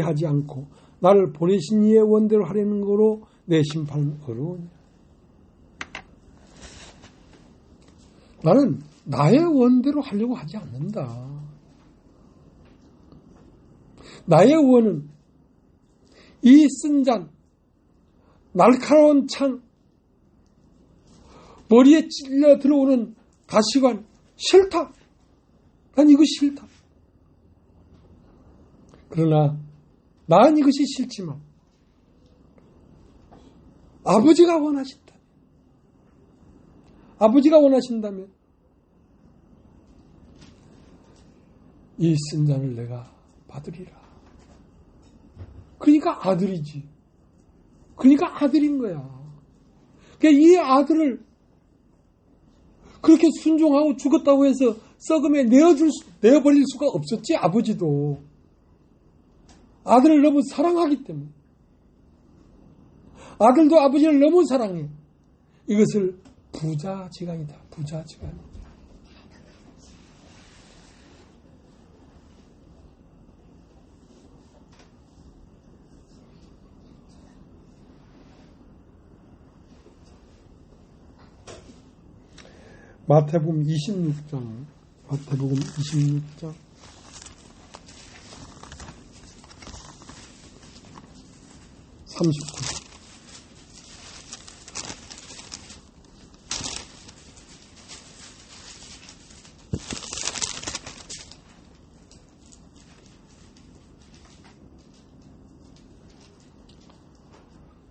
하지 않고 나를 보내신 이의 원대로 하려는 거로 내 심판은 어려우니. 나는 나의 원대로 하려고 하지 않는다. 나의 원은 이 쓴 잔, 날카로운 창, 머리에 찔려 들어오는 가시관 싫다. 난 이거 싫다. 그러나 난 이것이 싫지만 아버지가 원하신다. 아버지가 원하신다면 이 쓴 잔을 내가 받으리라. 그러니까 아들이지. 그러니까 아들인 거야. 그러니까 이 아들을 그렇게 순종하고 죽었다고 해서 썩음에 내어버릴 수가 없었지. 아버지도 아들을 너무 사랑하기 때문에 아들도 아버지를 너무 사랑해. 이것을 부자지간이다. 부자지간. 마태복음 26장. 마태복음 26장. 39절.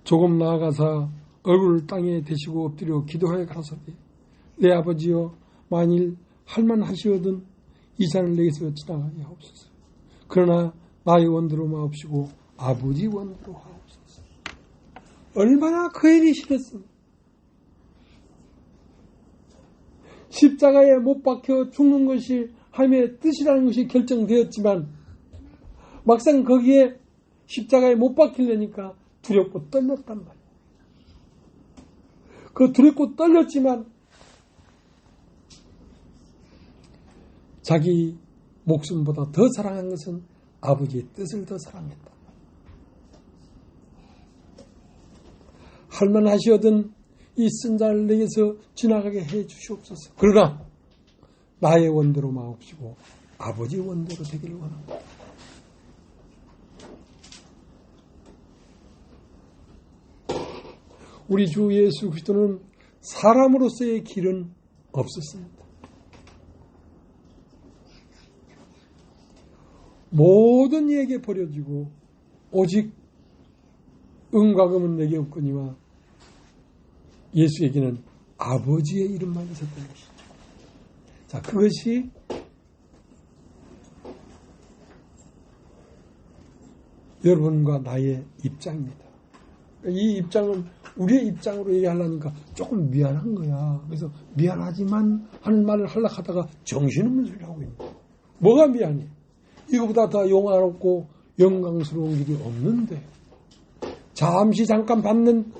조금 나아가사 얼굴을 땅에 대시고 엎드려 기도하여 가라사대 내 아버지여 만일 할만하시거든 이 잔을 내게서 지나가게 하옵소서. 그러나 나의 원대로 마옵시고 아버지 원대로 하옵소서. 얼마나 그 일이 싫었습니다. 십자가에 못 박혀 죽는 것이 하나님의 뜻이라는 것이 결정되었지만 막상 거기에 십자가에 못 박히려니까 두렵고 떨렸단 말이에요. 그 두렵고 떨렸지만 자기 목숨보다 더 사랑한 것은 아버지의 뜻을 더 사랑했다. 할만하시거든 이 쓴 잔을 내게서 지나가게 해 주시옵소서. 그러나 나의 원대로 마옵시고 아버지 원대로 되기를 원합니다. 우리 주 예수 그리스도는 사람으로서의 길은 없었습니다. 모든 이에게 버려지고 오직 은과 금은 내게 없거니와 예수에게는 아버지의 이름만 있었던 것이죠. 자, 그것이 여러분과 나의 입장입니다. 이 입장은 우리의 입장으로 얘기하려니까 조금 미안한 거야. 그래서 미안하지만 하는 말을 하려고 하다가 정신없는 소리를 하고 있는 거야. 뭐가 미안해? 이거보다 더 영화롭고 영광스러운 길이 없는데 잠깐 받는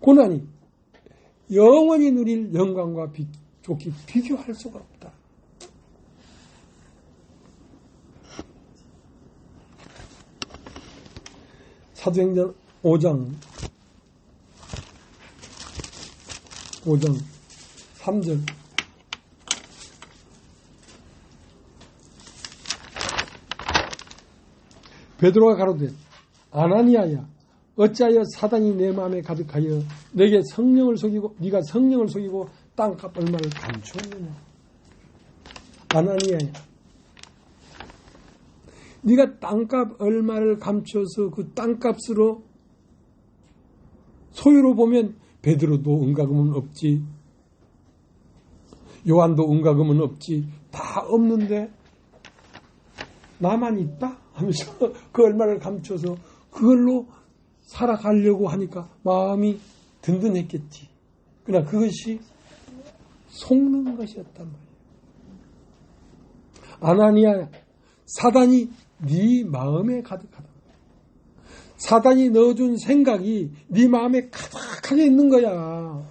고난이 영원히 누릴 영광과 좋게 비교할 수가 없다. 사도행전 5장 3절 베드로가 가로되 아나니아야 어찌하여 사단이 내 마음에 가득하여 내게 성령을 속이고 네가 성령을 속이고 땅값 얼마를 감추었느냐. 아나니아야 네가 땅값 얼마를 감춰서 그 땅값으로 소유로 보면 베드로도 은가금은 없지, 요한도 은가금은 없지, 다 없는데 나만 있다 하면서 그 얼마를 감춰서 그걸로 살아가려고 하니까 마음이 든든했겠지. 그러나 그것이 속는 것이었단 말이에요. 아나니아, 사단이 네 마음에 가득하다. 사단이 넣어준 생각이 네 마음에 가득하게 있는 거야.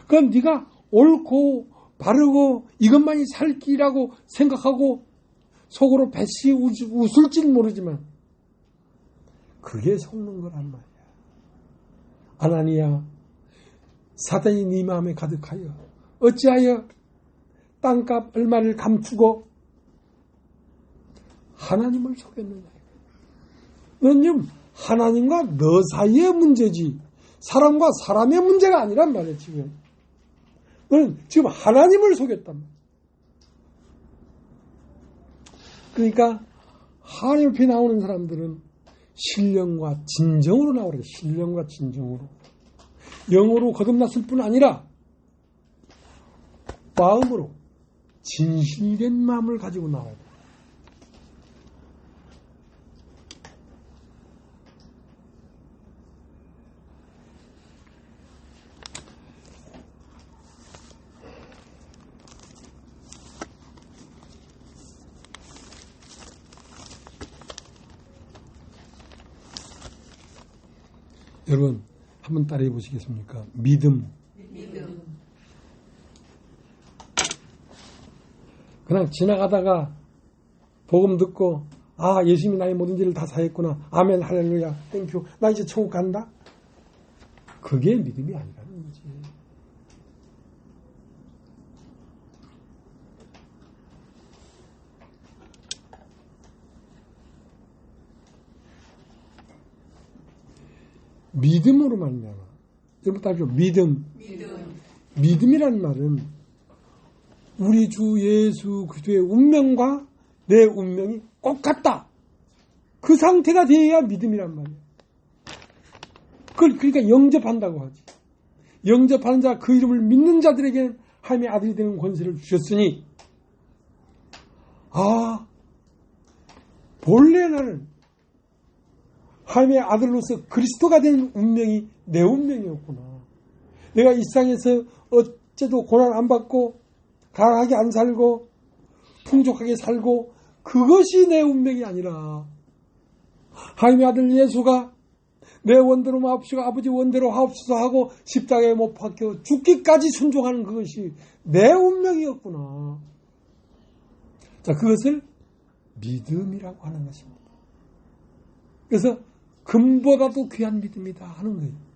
그럼 네가 옳고 바르고 이것만이 살 길이라고 생각하고 속으로 배시 웃을지는 모르지만 그게 속는 거란 말이야. 아나니아, 사단이 네 마음에 가득하여 어찌하여 땅값 얼마를 감추고 하나님을 속였느냐. 넌 지금 하나님과 너 사이의 문제지 사람과 사람의 문제가 아니란 말이야. 지금 너는 지금 하나님을 속였단 말이야. 그러니까 하나님 앞에 나오는 사람들은 신령과 진정으로 나오래. 신령과 진정으로. 영어로 거듭났을 뿐 아니라 마음으로 진실된 마음을 가지고 나와야 돼. 여러분 한번 따라해 보시겠습니까? 믿음, 그냥 지나가다가 복음 듣고 아, 예수님이 나의 모든 죄를 다 사했구나. 아멘, 할렐루야, 땡큐. 나 이제 천국 간다. 그게 믿음이 아니라는 거지. 믿음으로 말미암아. 여러분 따죠. 믿음이란 말은 우리 주 예수 그리스도의 운명과 내 운명이 똑같다. 그 상태가 되어야 믿음이란 말이에요. 그걸 그러니까 영접한다고 하지. 영접하는 자, 그 이름을 믿는 자들에게는 하나님의 아들이 되는 권세를 주셨으니, 아, 본래 나는 하나님의 아들로서 그리스도가 된 운명이 내 운명이었구나. 내가 이 세상에서 어째도 고난 안 받고 가난하게 안 살고 풍족하게 살고 그것이 내 운명이 아니라 하나님의 아들 예수가 내 원대로 마옵시고 아버지 원대로 하옵소서 하고 십자가에 못 박혀 죽기까지 순종하는 그것이 내 운명이었구나. 자, 그것을 믿음이라고 하는 것입니다. 그래서 금보다도 귀한 믿음이다 하는 거예요.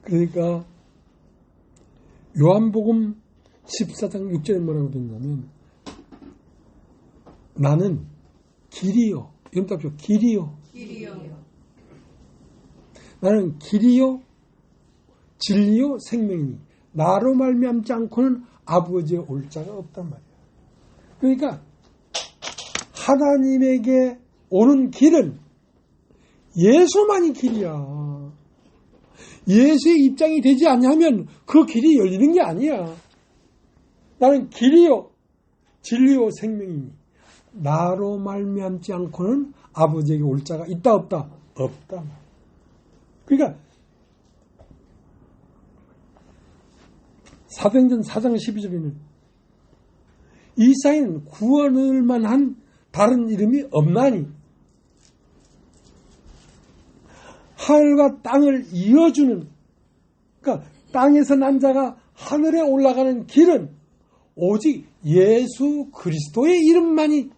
그러니까 요한복음 14장 6절에 뭐라고 되냐면 나는 길이요. 연답죠. 길이요. 나는 길이요. 진리요. 생명이니 나로 말미암지 않고는 아버지의 올 자가 없단 말이야. 그러니까 하나님에게 오는 길은 예수만이 길이야. 예수의 입장이 되지 않으면 그 길이 열리는 게 아니야. 나는 길이요 진리요 생명이니 나로 말미암지 않고는 아버지에게 올 자가 있다 없다? 없다. 그러니까 사도행전 4장 12절에는 이 세상에는 구원을 만한 다른 이름이 없나니 하늘과 땅을 이어주는, 그러니까 땅에서 난 자가 하늘에 올라가는 길은 오직 예수 그리스도의 이름만이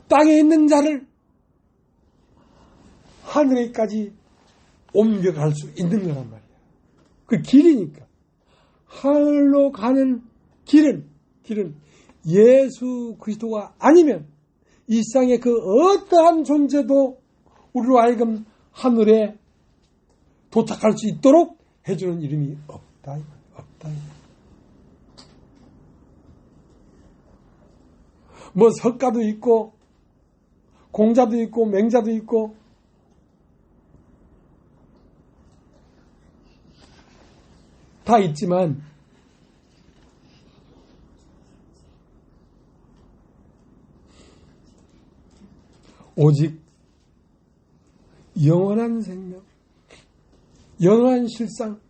땅에 있는 자를 하늘에까지 옮겨갈 수 있는 거란 말이야. 그 길이니까. 하늘로 가는 길은 예수 그리스도가 아니면 이 세상의 그 어떠한 존재도 우리로 하여금 하늘에 도착할 수 있도록 해주는 이름이 없다. 뭐 석가도 있고 공자도 있고 맹자도 있고 다 있지만 오직 영원한 생명, 영원한 실상,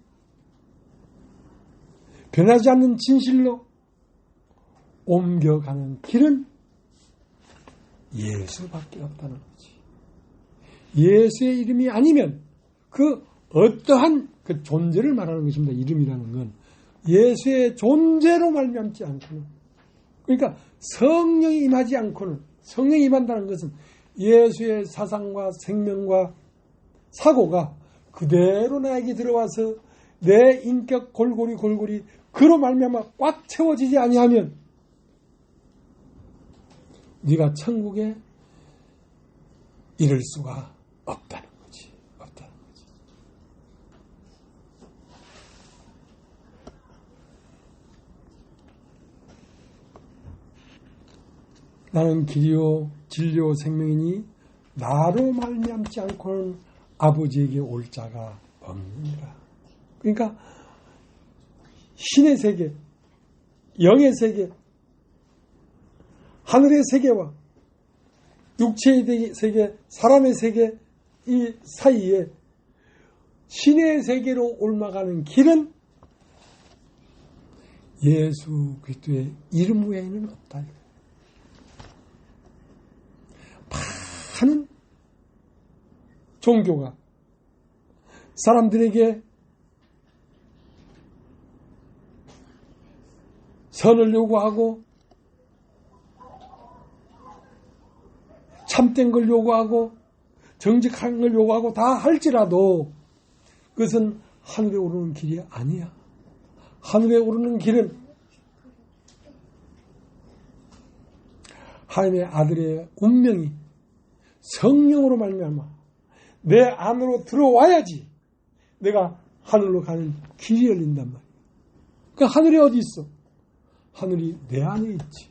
변하지 않는 진실로 옮겨가는 길은 예수밖에 없다는 거지. 예수의 이름이 아니면 그 어떠한 그 존재를 말하는 것입니다. 이름이라는 건 예수의 존재로 말미암지 않고는, 그러니까 성령이 임하지 않고는, 성령이 임한다는 것은 예수의 사상과 생명과 사고가 그대로 나에게 들어와서 내 인격 골고리 그로 말미암아 꽉 채워지지 아니하면 네가 천국에 이를 수가 없다는 거지. 나는 길이요 진리요 생명이니 나로 말미암지 않고는 아버지에게 올 자가 없느니라. 그러니까 신의 세계, 영의 세계, 하늘의 세계와 육체의 세계, 사람의 세계 이 사이에 신의 세계로 올라가는 길은 예수 그리스도의 이름 외에는 없다. 많은 종교가 사람들에게 선을 요구하고 참된 걸 요구하고 정직한 걸 요구하고 다 할지라도 그것은 하늘에 오르는 길이 아니야. 하늘에 오르는 길은 하나님의 아들의 운명이 성령으로 말미암아 내 안으로 들어와야지 내가 하늘로 가는 길이 열린단 말이야. 그 하늘이 어디 있어? 하늘이 내 안에 있지.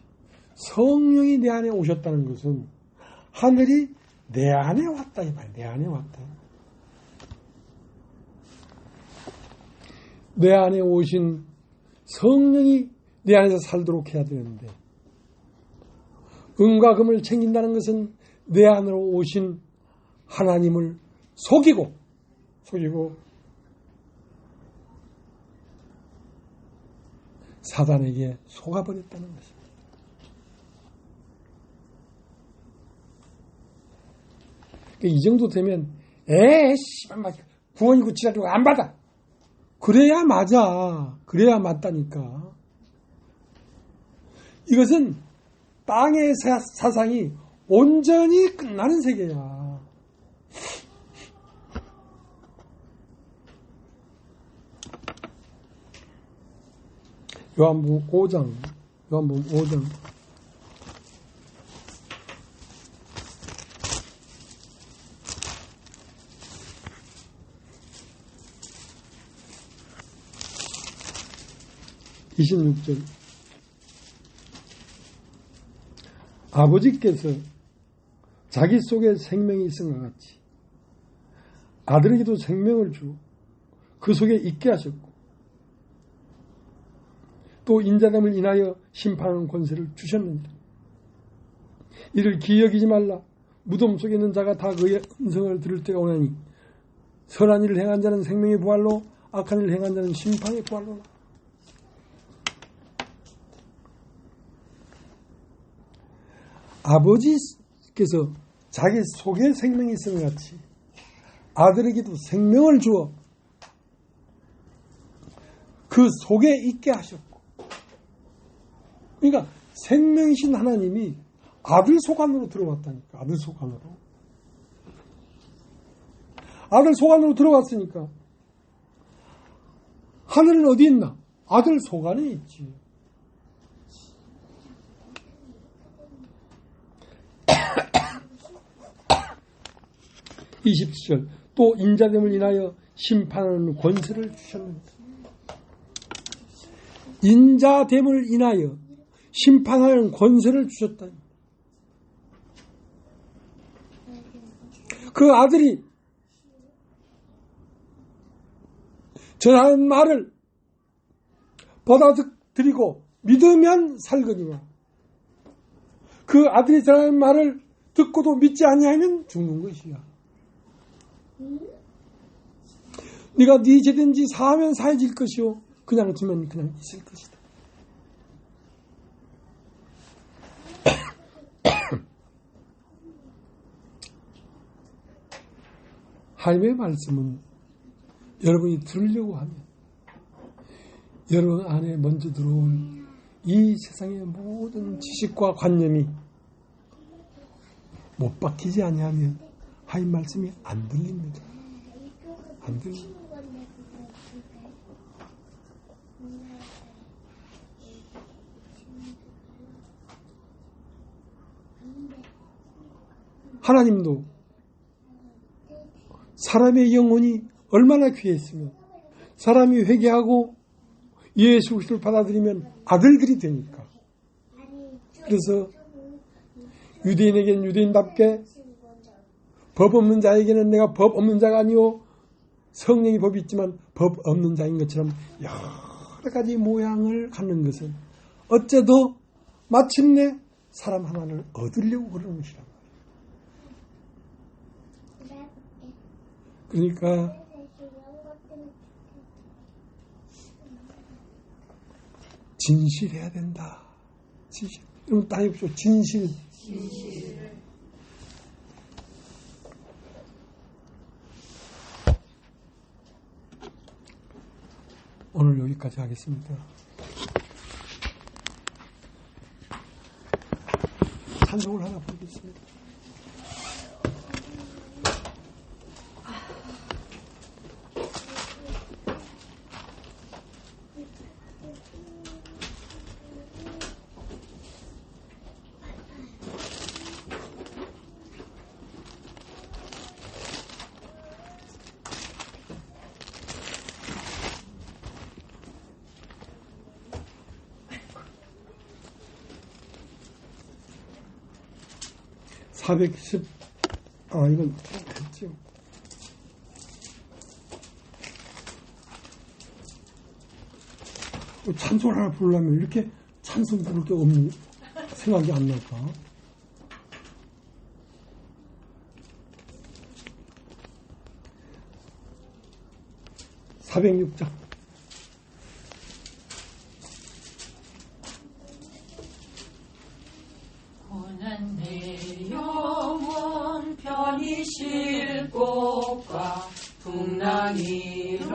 성령이 내 안에 오셨다는 것은 하늘이 내 안에 왔다 이 말이야. 내 안에 왔다. 내 안에 오신 성령이 내 안에서 살도록 해야 되는데 은과 금을 챙긴다는 것은 내 안으로 오신 하나님을 속이고 사단에게 속아버렸다는 것입니다. 이 정도 되면 씨발 구원이고 지랄이고 안 받아. 그래야 맞아. 그래야 맞다니까. 이것은 땅의 사상이 온전히 끝나는 세계야. 요한복음 5장 26절 아버지께서 자기 속에 생명이 있은 것 같이 아들에게도 생명을 주어 그 속에 있게 하셨고 또 인자됨을 인하여 심판하는 권세를 주셨느니라. 이를 기여기지 말라. 무덤 속에 있는 자가 다 그의 음성을 들을 때가 오나니 선한 일을 행한 자는 생명의 부활로 악한 일을 행한 자는 심판의 부활로라. 아버지께서 자기 속에 생명이 있음과 같이 아들에게도 생명을 주어 그 속에 있게 하셨고 그러니까 생명이신 하나님이 아들 속 안으로 들어왔다니까. 아들 속 안으로. 아들 속 안으로 들어왔으니까 하늘은 어디 있나? 아들 속 안에 있지. (20절) 또 인자됨을 인하여 심판하는 권세를 주셨는데 인자됨을 인하여 심판하는 권세를 주셨다. 그 아들이 전하는 말을 받아들이고 믿으면 살거니와 그 아들이 전하는 말을 듣고도 믿지 아니하면 죽는 것이야. 네가 네 죄든지 사하면 사해질 것이요 그냥 두면 그냥 있을 것이다. 하나님의 말씀은 여러분이 들으려고 하면 여러분 안에 먼저 들어온 이 세상의 모든 지식과 관념이 못 박히지 아니하면 하나님 말씀이 안 들립니다. 안 들립니다. 하나님도 사람의 영혼이 얼마나 귀했으며 사람이 회개하고 예수 그리스도를 받아들이면 아들들이 되니까. 그래서 유대인에게는 유대인답게 법 없는 자에게는 내가 법 없는 자가 아니오 성령이 법이 있지만 법 없는 자인 것처럼 여러 가지 모양을 갖는 것은 어째도 마침내 사람 하나를 얻으려고 그러는 것이란 말이에요. 그러니까 진실해야 된다. 진실. 여러분 딱 해보시오. 진실. 오늘 여기까지 하겠습니다. 찬송을 하나 부르겠습니다. 이건 됐죠. 찬송을 하나 부르려면 이렇게 찬송 부를 게 없는 생각이 안 날까? (406장) 고난 내 영혼 편히 쉴 곳과 풍랑이로도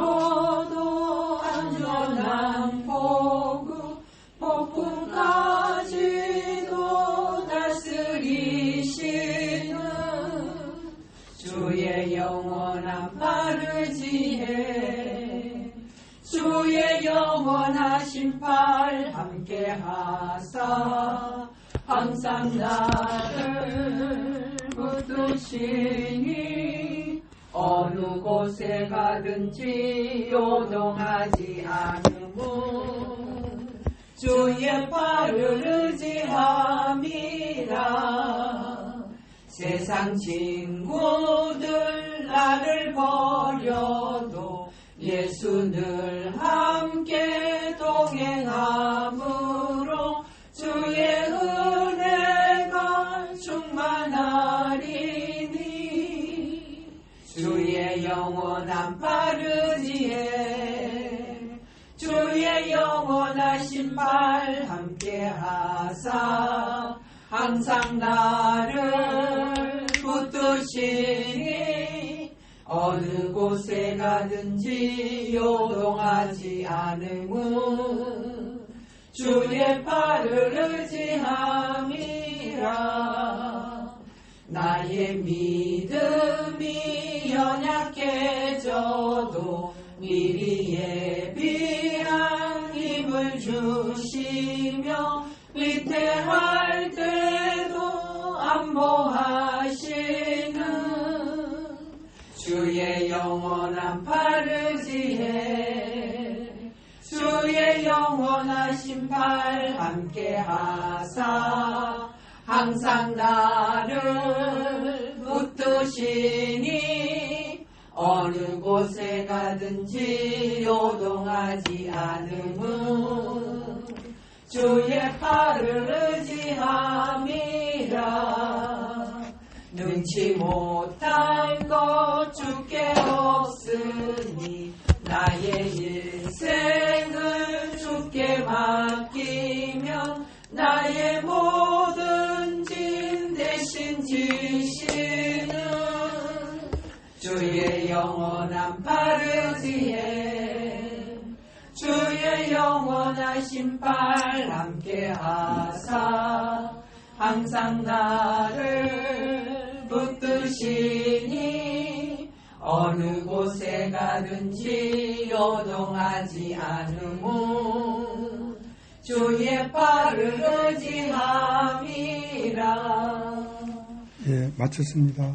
안전한 포구 폭풍까지도 다스리시는 주의 영원한 빠르지혜 주의 영원하신 팔 함께하사 항상 나를 붙드시니 어느 곳에 가든지 요동하지 않음은 주의 팔을 의지함이라. 세상 친구들 나를 버려도 예수 늘 함께 동행함으로 주의 은혜가 충만하리니 주의 영원한 빠르지혜 주의 영원하신 팔 함께하사 항상 나를 붙드시니 어느 곳에 가든지 요동하지 않음은 주의 팔을 의지함이라. 나의 믿음이 연약해져도 미리 예비한 힘을 주시며 위태할 때도 안보하시는 주의 영원한 빠르지혜 주의 영원하신 팔 함께하사 항상 나를 붙드시니 어느 곳에 가든지 요동하지 않음은 주의 팔을 의지함이라. 능치 못한 것 주께 없으니 나의 일생을 주께 맡기며 나의 모든 짐 대신 지시는 주의 영원한 빠르지혜 주의 영원하신 팔 함께하사 항상 나를 붙드시니 어느 곳에 가든지 요동하지 않음은 주의 팔을 의지함이라. 예, 마쳤습니다.